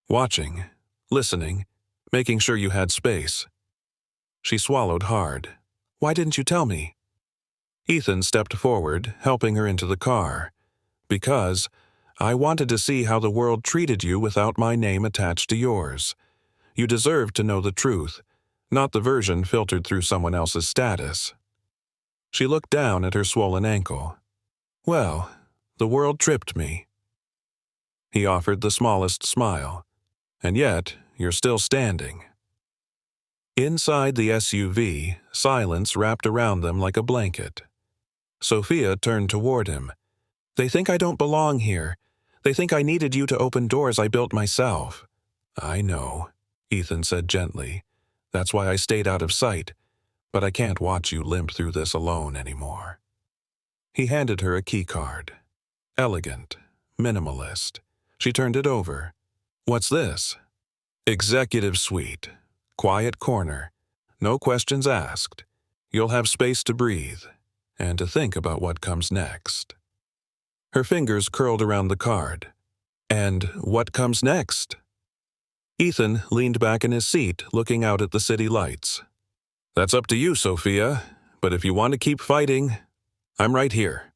"Watching, listening, making sure you had space." She swallowed hard. "Why didn't you tell me?" Ethan stepped forward, helping her into the car. "Because I wanted to see how the world treated you without my name attached to yours. You deserved to know the truth, not the version filtered through someone else's status." She looked down at her swollen ankle. "Well, the world tripped me." He offered the smallest smile. "And yet, you're still standing." Inside the SUV, silence wrapped around them like a blanket. Sophia turned toward him. "They think I don't belong here. They think I needed you to open doors I built myself." "I know," Ethan said gently. "That's why I stayed out of sight. But I can't watch you limp through this alone anymore." He handed her a keycard. Elegant, minimalist. She turned it over. "What's this?" "Executive suite. Quiet corner. No questions asked. You'll have space to breathe and to think about what comes next." Her fingers curled around the card. "And what comes next?" Ethan leaned back in his seat, looking out at the city lights. "That's up to you, Sophia, but if you want to keep fighting, I'm right here."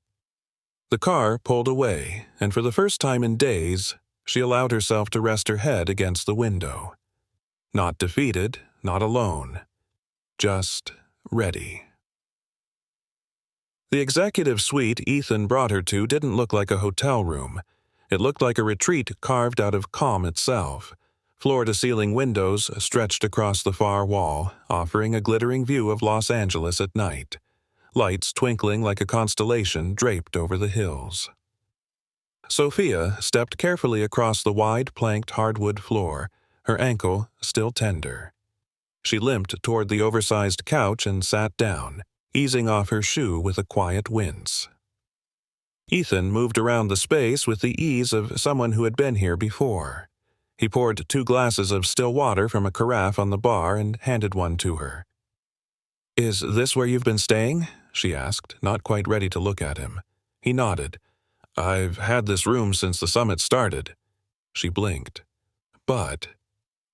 The car pulled away, and for the first time in days, she allowed herself to rest her head against the window. Not defeated, not alone. Just ready. The executive suite Ethan brought her to didn't look like a hotel room. It looked like a retreat carved out of calm itself. Floor-to-ceiling windows stretched across the far wall, offering a glittering view of Los Angeles at night. Lights twinkling like a constellation draped over the hills. Sophia stepped carefully across the wide planked hardwood floor, her ankle still tender. She limped toward the oversized couch and sat down, easing off her shoe with a quiet wince. Ethan moved around the space with the ease of someone who had been here before. He poured 2 glasses of still water from a carafe on the bar and handed one to her. "Is this where you've been staying?" she asked, not quite ready to look at him. He nodded. I've had this room since the summit started. She blinked. But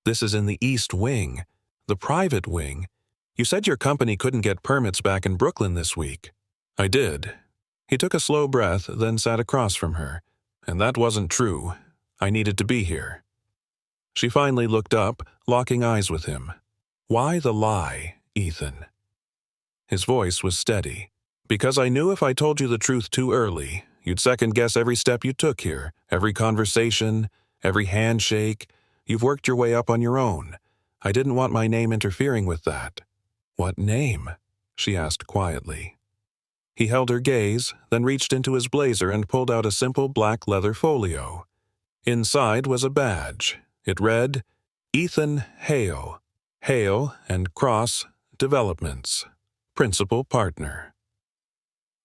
this is in the East Wing, the private wing. You said your company couldn't get permits back in Brooklyn this week. I did. He took a slow breath, then sat across from her. And that wasn't true. I needed to be here. She finally looked up, locking eyes with him. Why the lie, Ethan? His voice was steady. Because I knew if I told you the truth too early, you'd second-guess every step you took here, every conversation, every handshake. You've worked your way up on your own. I didn't want my name interfering with that. What name? She asked quietly. He held her gaze, then reached into his blazer and pulled out a simple black leather folio. Inside was a badge. It read, Ethan Hale. Hale and Cross Developments. Principal Partner.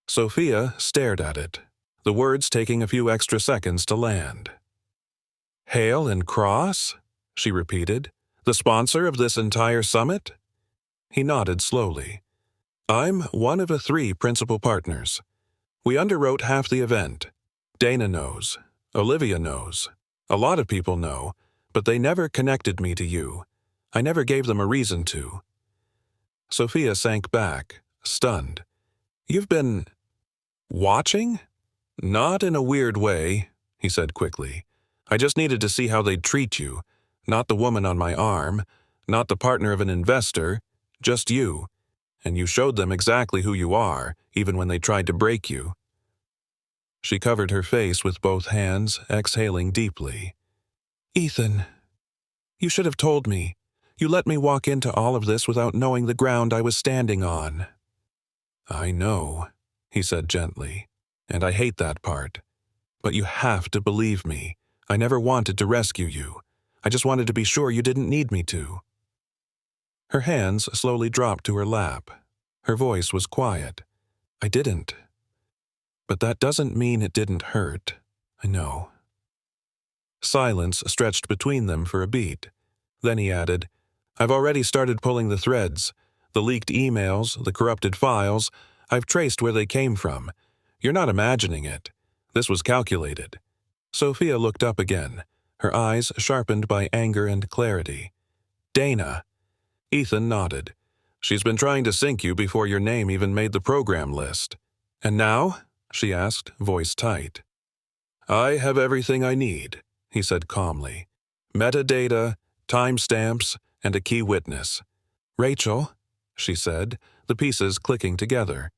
Sophia stared at it, the words taking a few extra seconds to land. Hale and Cross? She repeated. The sponsor of this entire summit? He nodded slowly. I'm one of the 3 principal partners. We underwrote half the event. Dana knows. Olivia knows. A lot of people know, but they never connected me to you. I never gave them a reason to. Sophia sank back, stunned. You've been watching? Not in a weird way, he said quickly. I just needed to see how they'd treat you. Not the woman on my arm, not the partner of an investor, just you. And you showed them exactly who you are, even when they tried to break you. She covered her face with both hands, exhaling deeply. Ethan, you should have told me. You let me walk into all of this without knowing the ground I was standing on. I know, he said gently, and I hate that part. But you have to believe me. I never wanted to rescue you. I just wanted to be sure you didn't need me to. Her hands slowly dropped to her lap. Her voice was quiet. I didn't. But that doesn't mean it didn't hurt. I know. Silence stretched between them for a beat. Then he added, I've already started pulling the threads. The leaked emails, the corrupted files. I've traced where they came from. You're not imagining it. This was calculated. Sophia looked up again, her eyes sharpened by anger and clarity. Dana. Ethan nodded. She's been trying to sink you before your name even made the program list. And now? She asked, voice tight. I have everything I need, he said calmly. Metadata, timestamps, and a key witness. Rachel, she said, the pieces clicking together.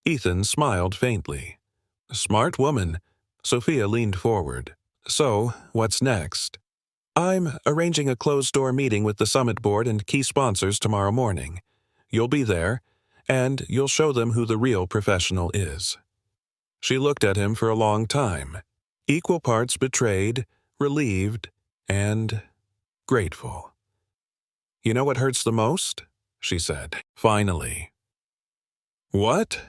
Ethan smiled faintly. Smart woman. Sophia leaned forward. So, what's next? I'm arranging a closed-door meeting with the summit board and key sponsors tomorrow morning. You'll be there, and you'll show them who the real professional is. She looked at him for a long time, equal parts betrayed, relieved, and grateful. You know what hurts the most? She said, finally. What?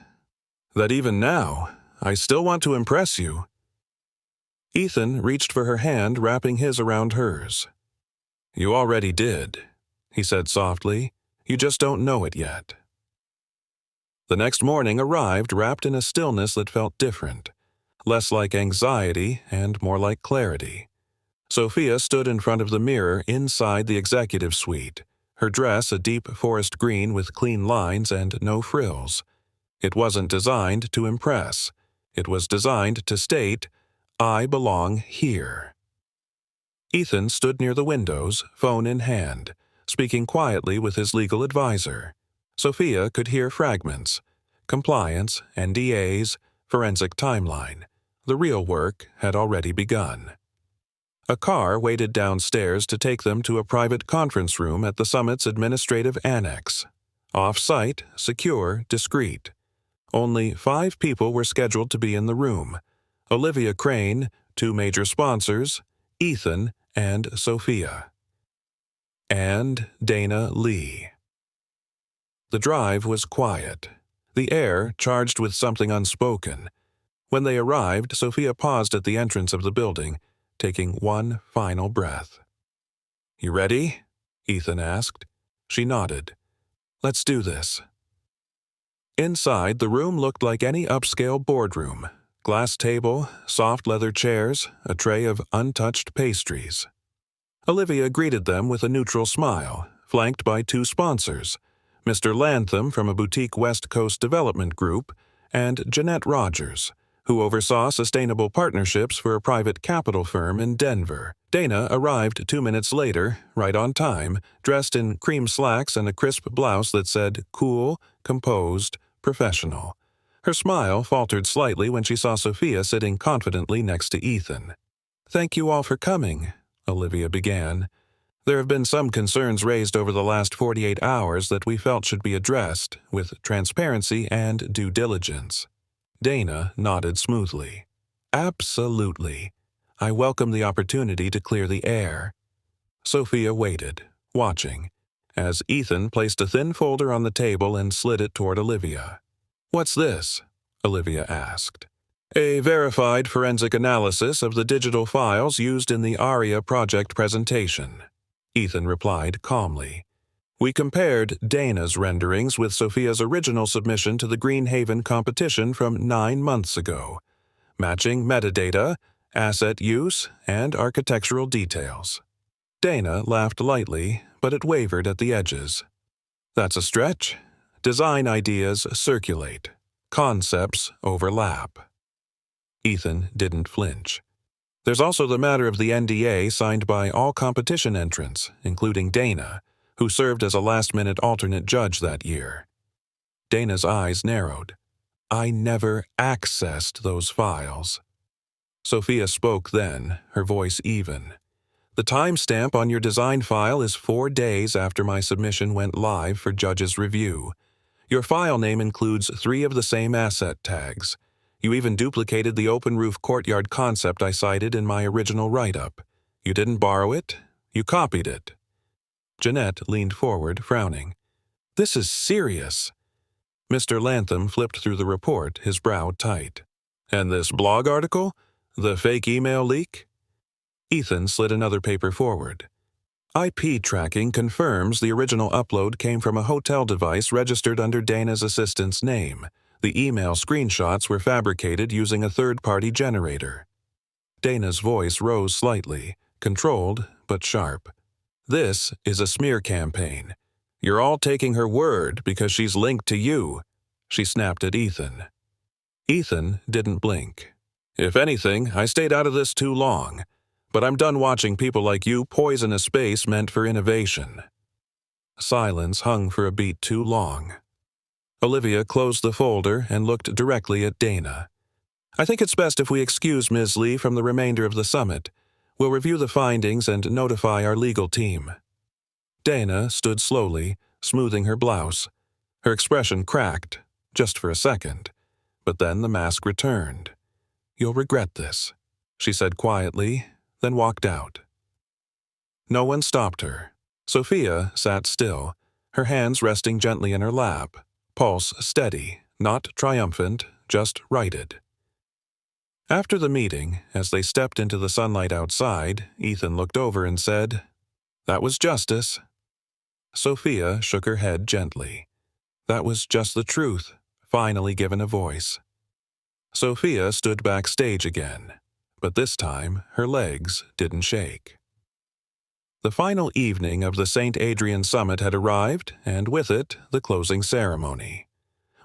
That even now, I still want to impress you. Ethan reached for her hand, wrapping his around hers. You already did, he said softly. You just don't know it yet. The next morning arrived wrapped in a stillness that felt different, less like anxiety and more like clarity. Sophia stood in front of the mirror inside the executive suite, her dress a deep forest green with clean lines and no frills. It wasn't designed to impress. It was designed to state, I belong here. Ethan stood near the windows, phone in hand, speaking quietly with his legal advisor. Sophia could hear fragments. Compliance, NDAs, forensic timeline. The real work had already begun. A car waited downstairs to take them to a private conference room at the summit's administrative annex. Off-site, secure, discreet. Only 5 people were scheduled to be in the room. Olivia Crane, 2 major sponsors, Ethan, and Sophia. And Dana Lee. The drive was quiet, the air charged with something unspoken. When they arrived, Sophia paused at the entrance of the building, taking one final breath. You ready? Ethan asked. She nodded. Let's do this. Inside, the room looked like any upscale boardroom. glass table, soft leather chairs, a tray of untouched pastries. Olivia greeted them with a neutral smile, flanked by two sponsors, Mr. Lantham from a boutique West Coast development group, and Jeanette Rogers, who oversaw sustainable partnerships for a private capital firm in Denver. Dana arrived 2 minutes later, right on time, dressed in cream slacks and a crisp blouse that said cool, composed, professional. Her smile faltered slightly when she saw Sophia sitting confidently next to Ethan. "Thank you all for coming," Olivia began. "There have been some concerns raised over the last 48 hours that we felt should be addressed with transparency and due diligence." Dana nodded smoothly. "Absolutely. I welcome the opportunity to clear the air." Sophia waited, watching, as Ethan placed a thin folder on the table and slid it toward Olivia. "What's this?" Olivia asked. "A verified forensic analysis of the digital files used in the ARIA project presentation," Ethan replied calmly. "We compared Dana's renderings with Sophia's original submission to the Greenhaven competition from 9 months ago, matching metadata, asset use, and architectural details." Dana laughed lightly, but it wavered at the edges. "That's a stretch. Design ideas circulate. Concepts overlap." Ethan didn't flinch. "There's also the matter of the NDA signed by all competition entrants, including Dana, who served as a last-minute alternate judge that year." Dana's eyes narrowed. "I never accessed those files." Sophia spoke then, her voice even. "The timestamp on your design file is 4 days after my submission went live for judge's review. Your file name includes 3 of the same asset tags. You even duplicated the open-roof courtyard concept I cited in my original write-up. You didn't borrow it, you copied it." Jeanette leaned forward, frowning. "This is serious." Mr. Lantham flipped through the report, his brow tight. "And this blog article? The fake email leak?" Ethan slid another paper forward. "IP tracking confirms the original upload came from a hotel device registered under Dana's assistant's name. The email screenshots were fabricated using a third-party generator." Dana's voice rose slightly, controlled but sharp. "This is a smear campaign. You're all taking her word because she's linked to you." She snapped at Ethan. Ethan didn't blink. "If anything, I stayed out of this too long. But I'm done watching people like you poison a space meant for innovation." Silence hung for a beat too long. Olivia closed the folder and looked directly at Dana. "I think it's best if we excuse Ms. Lee from the remainder of the summit. We'll review the findings and notify our legal team." Dana stood slowly, smoothing her blouse. Her expression cracked, just for a second, but then the mask returned. "You'll regret this," she said quietly, then walked out. No one stopped her. Sophia sat still, her hands resting gently in her lap, pulse steady, not triumphant, just righted. After the meeting, as they stepped into the sunlight outside, Ethan looked over and said, "That was justice." Sophia shook her head gently. That was just the truth, finally given a voice. Sophia stood backstage again, but this time her legs didn't shake. The final evening of the St. Adrian Summit had arrived, and with it, the closing ceremony.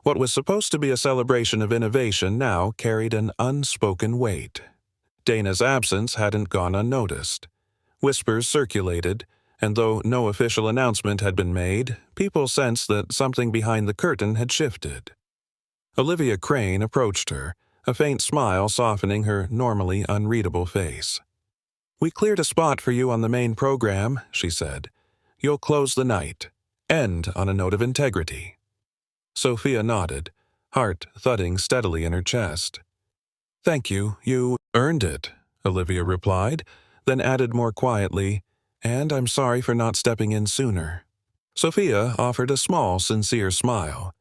What was supposed to be a celebration of innovation now carried an unspoken weight. Dana's absence hadn't gone unnoticed. Whispers circulated, and though no official announcement had been made, people sensed that something behind the curtain had shifted. Olivia Crane approached her, a faint smile softening her normally unreadable face. "We cleared a spot for you on the main program," she said. "You'll close the night. End on a note of integrity." Sophia nodded, heart thudding steadily in her chest. "Thank you, you earned it," Olivia replied, then added more quietly, "and I'm sorry for not stepping in sooner." Sophia offered a small, sincere smile.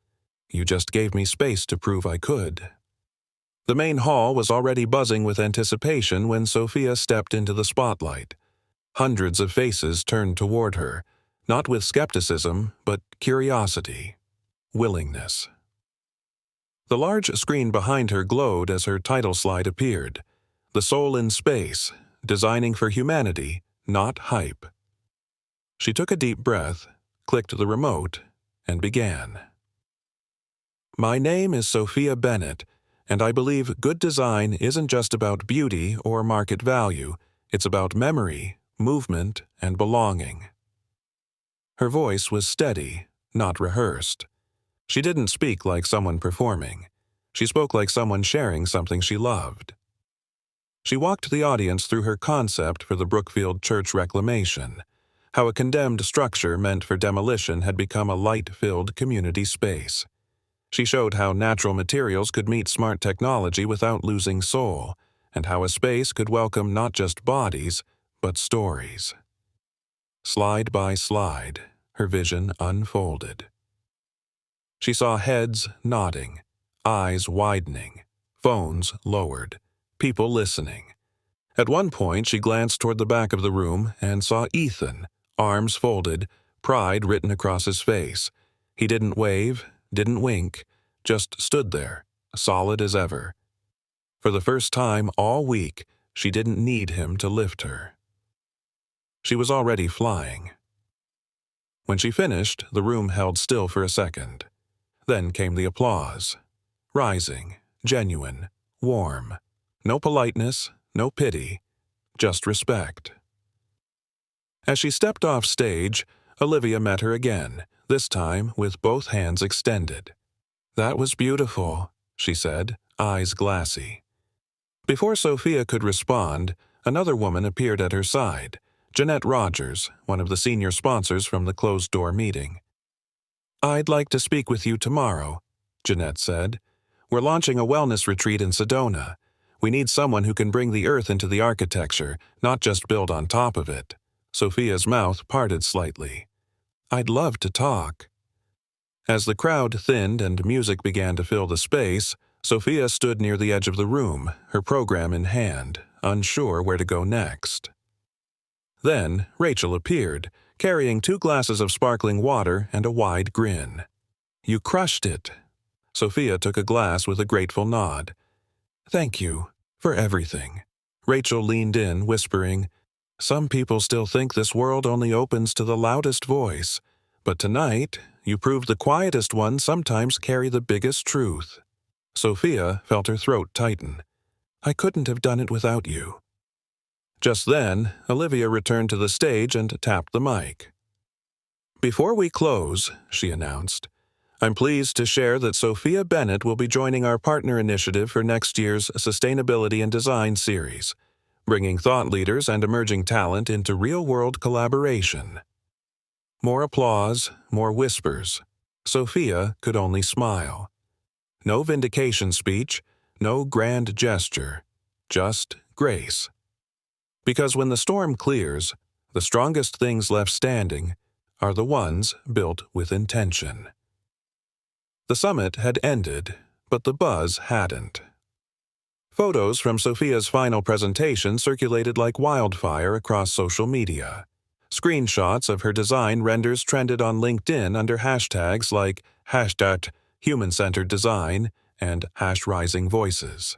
"You just gave me space to prove I could." The main hall was already buzzing with anticipation when Sophia stepped into the spotlight. Hundreds of faces turned toward her, not with skepticism, but curiosity, willingness. The large screen behind her glowed as her title slide appeared. The soul in space, designing for humanity, not hype. She took a deep breath, clicked the remote, and began. My name is Sophia Bennett, and I believe good design isn't just about beauty or market value, it's about memory, movement, and belonging. Her voice was steady, not rehearsed. She didn't speak like someone performing. She spoke like someone sharing something she loved. She walked the audience through her concept for the Brookfield Church reclamation, how a condemned structure meant for demolition had become a light-filled community space. She showed how natural materials could meet smart technology without losing soul, and how a space could welcome not just bodies, but stories. Slide by slide, her vision unfolded. She saw heads nodding, eyes widening, phones lowered, people listening. At one point, she glanced toward the back of the room and saw Ethan, arms folded, pride written across his face. He didn't wave, didn't wink, just stood there, solid as ever. For the first time all week, she didn't need him to lift her. She was already flying. When she finished, the room held still for a second. Then came the applause. Rising, genuine, warm. No politeness, no pity, just respect. As she stepped off stage, Olivia met her again, this time with both hands extended. That was beautiful, she said, eyes glassy. Before Sophia could respond, another woman appeared at her side, Jeanette Rogers, one of the senior sponsors from the closed-door meeting. I'd like to speak with you tomorrow, Jeanette said. We're launching a wellness retreat in Sedona. We need someone who can bring the earth into the architecture, not just build on top of it. Sophia's mouth parted slightly. I'd love to talk. As the crowd thinned and music began to fill the space, Sophia stood near the edge of the room, her program in hand, unsure where to go next. Then Rachel appeared, carrying 2 glasses of sparkling water and a wide grin. You crushed it. Sophia took a glass with a grateful nod. Thank you for everything. Rachel leaned in, whispering, Some people still think this world only opens to the loudest voice, but tonight you proved the quietest ones sometimes carry the biggest truth. Sophia felt her throat tighten. I couldn't have done it without you. Just then, Olivia returned to the stage and tapped the mic. Before we close, she announced, I'm pleased to share that Sophia Bennett will be joining our partner initiative for next year's Sustainability and Design series, bringing thought leaders and emerging talent into real-world collaboration. More applause, more whispers. Sophia could only smile. No vindication speech, no grand gesture, just grace. Because when the storm clears, the strongest things left standing are the ones built with intention. The summit had ended, but the buzz hadn't. Photos from Sophia's final presentation circulated like wildfire across social media. Screenshots of her design renders trended on LinkedIn under hashtags like #human-centered design and #risingvoices.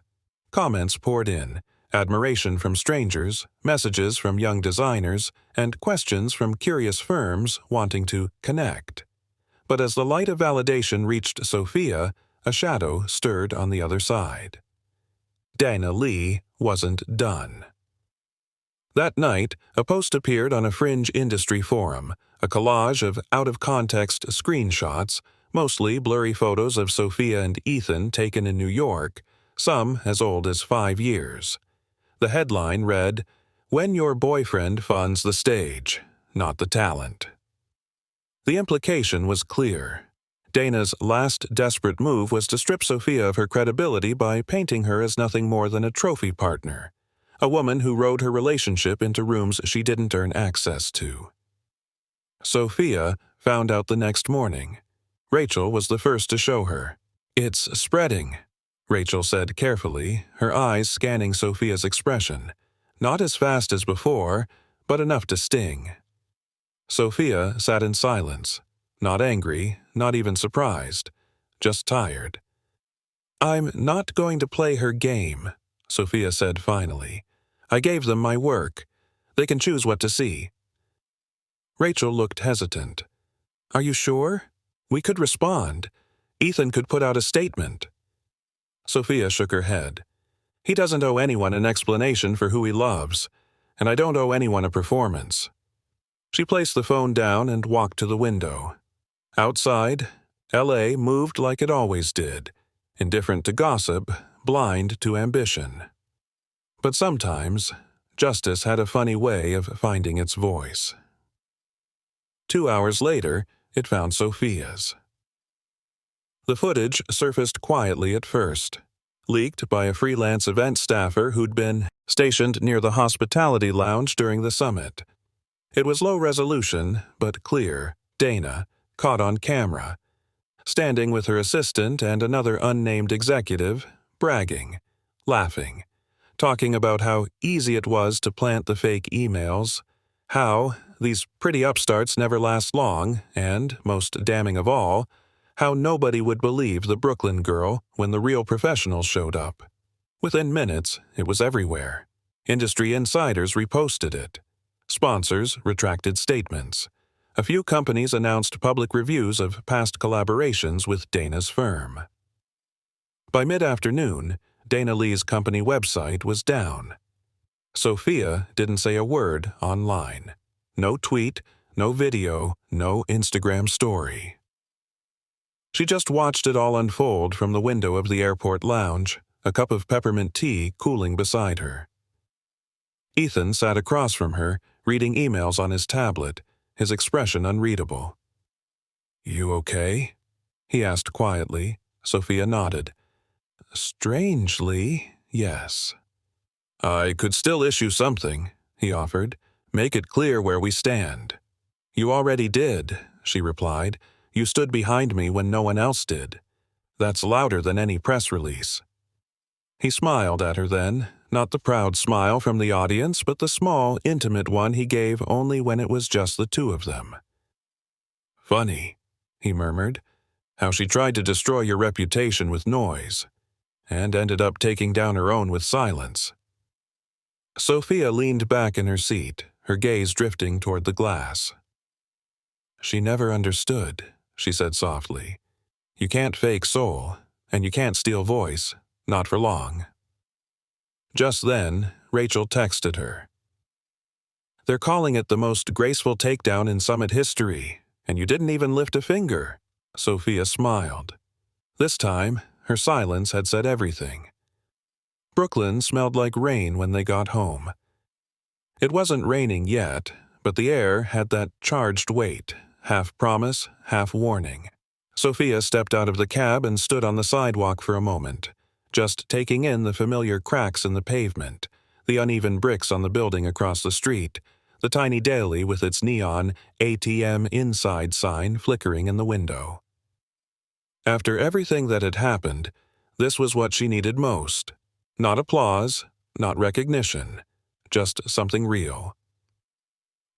Comments poured in, admiration from strangers, messages from young designers, and questions from curious firms wanting to connect. But as the light of validation reached Sophia, a shadow stirred on the other side. Dana Lee wasn't done. That night, a post appeared on a fringe industry forum, a collage of out-of-context screenshots, mostly blurry photos of Sophia and Ethan taken in New York, some as old as 5 years. The headline read, When your boyfriend funds the stage, not the talent. The implication was clear. Dana's last desperate move was to strip Sophia of her credibility by painting her as nothing more than a trophy partner, a woman who rode her relationship into rooms she didn't earn access to. Sophia found out the next morning. Rachel was the first to show her. It's spreading, Rachel said carefully, her eyes scanning Sophia's expression. Not as fast as before, but enough to sting. Sophia sat in silence, not angry, not even surprised, just tired. I'm not going to play her game, Sophia said finally. I gave them my work. They can choose what to see. Rachel looked hesitant. Are you sure? We could respond. Ethan could put out a statement. Sophia shook her head. He doesn't owe anyone an explanation for who he loves, and I don't owe anyone a performance. She placed the phone down and walked to the window. Outside, L.A. moved like it always did, indifferent to gossip, blind to ambition. But sometimes, justice had a funny way of finding its voice. 2 hours later, it found Sophia's. The footage surfaced quietly at first, leaked by a freelance event staffer who'd been stationed near the hospitality lounge during the summit. It was low resolution, but clear. Dana, caught on camera, standing with her assistant and another unnamed executive, bragging, laughing, talking about how easy it was to plant the fake emails, how these pretty upstarts never last long, and, most damning of all, how nobody would believe the Brooklyn girl when the real professionals showed up. Within minutes, it was everywhere. Industry insiders reposted it. Sponsors retracted statements. A few companies announced public reviews of past collaborations with Dana's firm. By mid-afternoon, Dana Lee's company website was down. Sophia didn't say a word online. No tweet, no video, no Instagram story. She just watched it all unfold from the window of the airport lounge, a cup of peppermint tea cooling beside her. Ethan sat across from her, reading emails on his tablet, his expression unreadable. "You okay?" he asked quietly. Sophia nodded. "Strangely, yes." "I could still issue something," he offered. "Make it clear where we stand." "You already did," she replied. "You stood behind me when no one else did. That's louder than any press release." He smiled at her then, not the proud smile from the audience, but the small, intimate one he gave only when it was just the two of them. "Funny," he murmured, "how she tried to destroy your reputation with noise, and ended up taking down her own with silence." Sophia leaned back in her seat, her gaze drifting toward the glass. "She never understood," she said softly. "You can't fake soul, and you can't steal voice, not for long." Just then, Rachel texted her. "They're calling it the most graceful takedown in Summit history, and you didn't even lift a finger." Sophia smiled. This time, her silence had said everything. Brooklyn smelled like rain when they got home. It wasn't raining yet, but the air had that charged weight, half promise, half warning. Sophia stepped out of the cab and stood on the sidewalk for a moment, just taking in the familiar cracks in the pavement, the uneven bricks on the building across the street, the tiny deli with its neon ATM inside sign flickering in the window. After everything that had happened, this was what she needed most. Not applause, not recognition, just something real.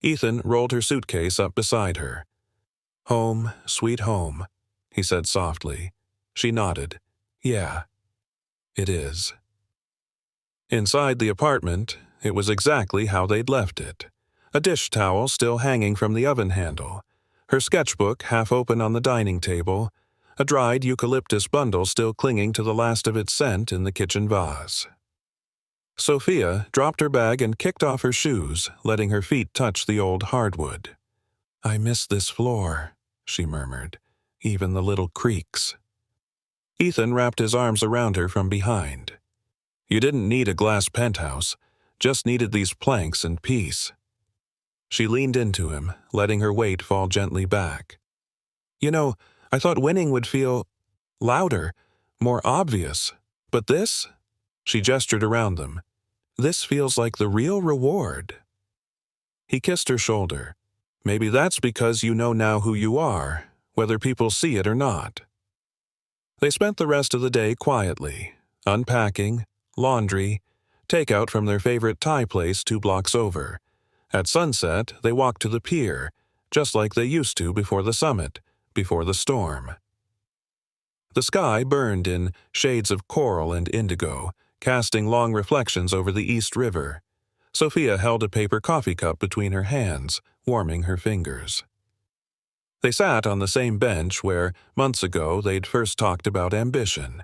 Ethan rolled her suitcase up beside her. "Home, sweet home," he said softly. She nodded. "Yeah, it is." Inside the apartment, it was exactly how they'd left it. A dish towel still hanging from the oven handle, her sketchbook half open on the dining table, a dried eucalyptus bundle still clinging to the last of its scent in the kitchen vase. Sophia dropped her bag and kicked off her shoes, letting her feet touch the old hardwood. "I miss this floor," she murmured, "even the little creaks." Ethan wrapped his arms around her from behind. "You didn't need a glass penthouse, just needed these planks and peace." She leaned into him, letting her weight fall gently back. "You know, I thought winning would feel louder, more obvious, but this?" She gestured around them. "This feels like the real reward." He kissed her shoulder. "Maybe that's because you know now who you are, whether people see it or not." They spent the rest of the day quietly, unpacking, laundry, takeout from their favorite Thai place 2 blocks over. At sunset, they walked to the pier, just like they used to before the summit, before the storm. The sky burned in shades of coral and indigo, casting long reflections over the East River. Sophia held a paper coffee cup between her hands, warming her fingers. They sat on the same bench where, months ago, they'd first talked about ambition,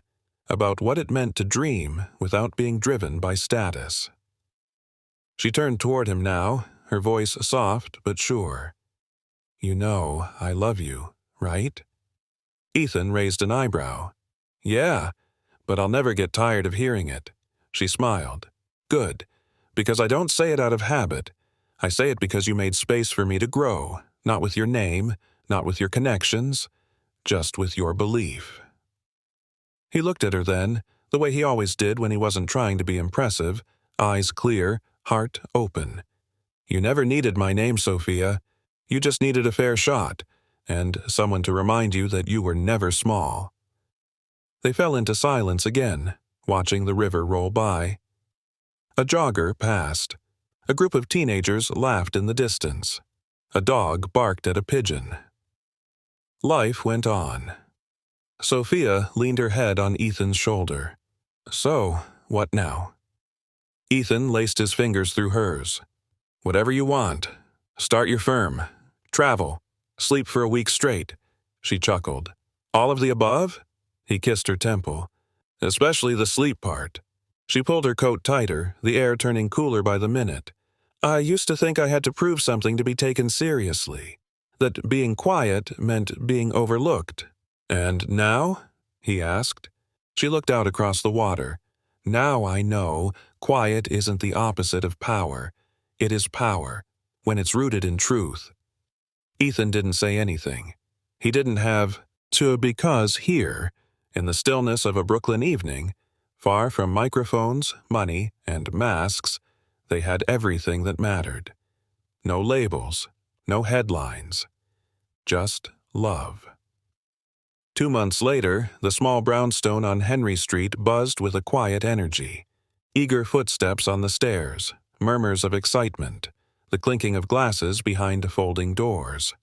about what it meant to dream without being driven by status. She turned toward him now, her voice soft but sure. "You know I love you, right?" Ethan raised an eyebrow. "Yeah, but I'll never get tired of hearing it." She smiled. "Good, because I don't say it out of habit. I say it because you made space for me to grow, not with your name, not with your connections, just with your belief." He looked at her then, the way he always did when he wasn't trying to be impressive, eyes clear, heart open. "You never needed my name, Sophia. You just needed a fair shot, and someone to remind you that you were never small." They fell into silence again, watching the river roll by. A jogger passed. A group of teenagers laughed in the distance. A dog barked at a pigeon. Life went on. Sophia leaned her head on Ethan's shoulder. "So, what now?" Ethan laced his fingers through hers. "Whatever you want. Start your firm. Travel. Sleep for a week straight." She chuckled. "All of the above?" He kissed her temple. "Especially the sleep part." She pulled her coat tighter, the air turning cooler by the minute. "I used to think I had to prove something to be taken seriously. That being quiet meant being overlooked. And now?" he asked. She looked out across the water. "Now I know quiet isn't the opposite of power. It is power, when it's rooted in truth." Ethan didn't say anything. He didn't have to, because here, in the stillness of a Brooklyn evening, far from microphones, money, and masks, they had everything that mattered. No labels, no headlines. Just love. 2 months later, the small brownstone on Henry Street buzzed with a quiet energy. Eager footsteps on the stairs, murmurs of excitement, the clinking of glasses behind folding doors.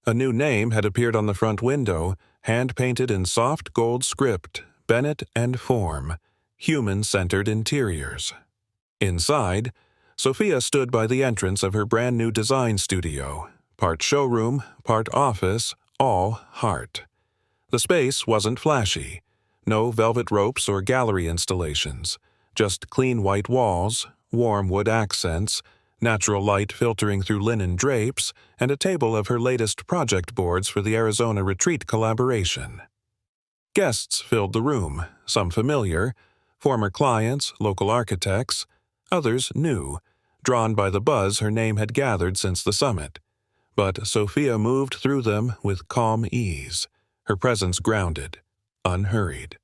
A new name had appeared on the front window, hand-painted in soft gold script, Bennett and Form, human-centered interiors. Inside, Sophia stood by the entrance of her brand-new design studio, part showroom, part office, all heart. The space wasn't flashy. No velvet ropes or gallery installations, just clean white walls, warm wood accents, natural light filtering through linen drapes, and a table of her latest project boards for the Arizona Retreat collaboration. Guests filled the room, some familiar, former clients, local architects, others new, drawn by the buzz her name had gathered since the summit. But Sophia moved through them with calm ease, her presence grounded, unhurried.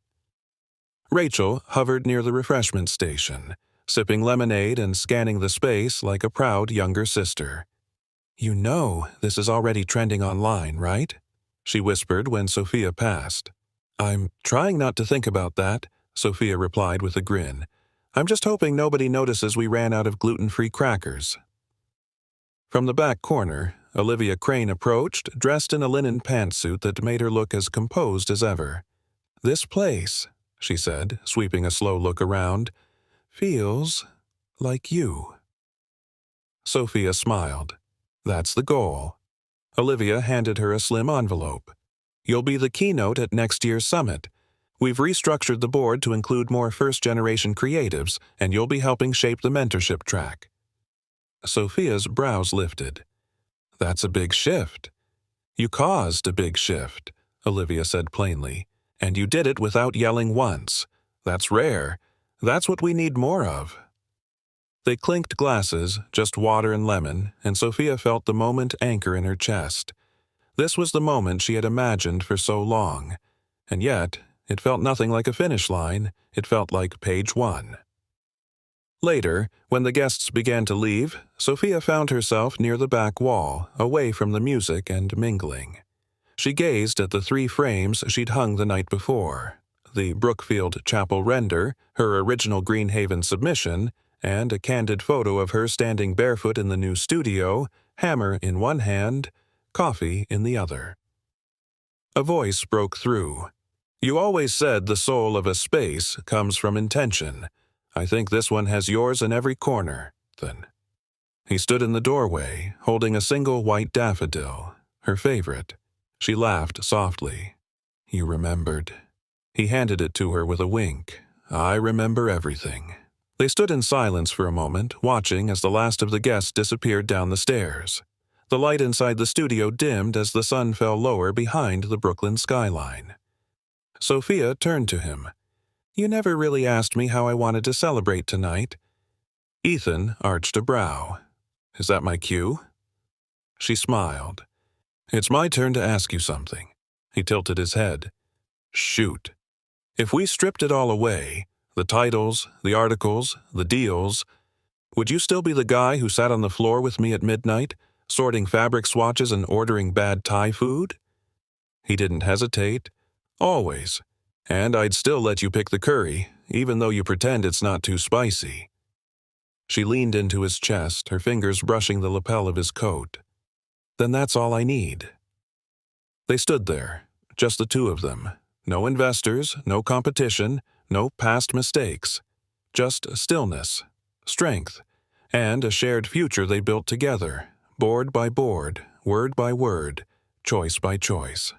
Rachel hovered near the refreshment station, sipping lemonade and scanning the space like a proud younger sister. "You know this is already trending online, right?" she whispered when Sophia passed. "I'm trying not to think about that," Sophia replied with a grin. "I'm just hoping nobody notices we ran out of gluten-free crackers." From the back corner, Olivia Crane approached, dressed in a linen pantsuit that made her look as composed as ever. "This place," she said, sweeping a slow look around, "feels like you." Sophia smiled. "That's the goal." Olivia handed her a slim envelope. "You'll be the keynote at next year's summit. We've restructured the board to include more first-generation creatives, and you'll be helping shape the mentorship track." Sophia's brows lifted. "That's a big shift." "You caused a big shift," Olivia said plainly, "and you did it without yelling once. That's rare. That's what we need more of." They clinked glasses, just water and lemon, and Sophia felt the moment anchor in her chest. This was the moment she had imagined for so long, and yet it felt nothing like a finish line. It felt like page 1. Later, when the guests began to leave, Sophia found herself near the back wall, away from the music and mingling. She gazed at the 3 frames she'd hung the night before, the Brookfield Chapel render, her original Greenhaven submission, and a candid photo of her standing barefoot in the new studio, hammer in one hand, coffee in the other. A voice broke through. You always said the soul of a space comes from intention. I think this one has yours in every corner, then. He stood in the doorway, holding a single white daffodil, her favorite. She laughed softly. You remembered. He handed it to her with a wink. I remember everything. They stood in silence for a moment, watching as the last of the guests disappeared down the stairs. The light inside the studio dimmed as the sun fell lower behind the Brooklyn skyline. Sophia turned to him. You never really asked me how I wanted to celebrate tonight. Ethan arched a brow. Is that my cue? She smiled. It's my turn to ask you something. He tilted his head. Shoot. If we stripped it all away, the titles, the articles, the deals, would you still be the guy who sat on the floor with me at midnight, sorting fabric swatches and ordering bad Thai food? He didn't hesitate. Always. And I'd still let you pick the curry, even though you pretend it's not too spicy. She leaned into his chest, her fingers brushing the lapel of his coat. Then that's all I need. They stood there, just the two of them. No investors, no competition, no past mistakes. Just stillness, strength, and a shared future they built together, board by board, word by word, choice by choice.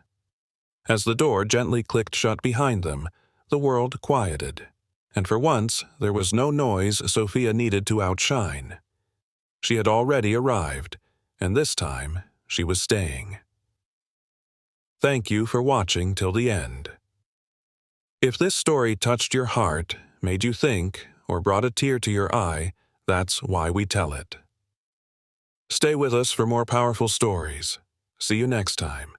As the door gently clicked shut behind them, the world quieted, and for once there was no noise Sophia needed to outshine. She had already arrived, and this time she was staying. Thank you for watching till the end. If this story touched your heart, made you think, or brought a tear to your eye, that's why we tell it. Stay with us for more powerful stories. See you next time.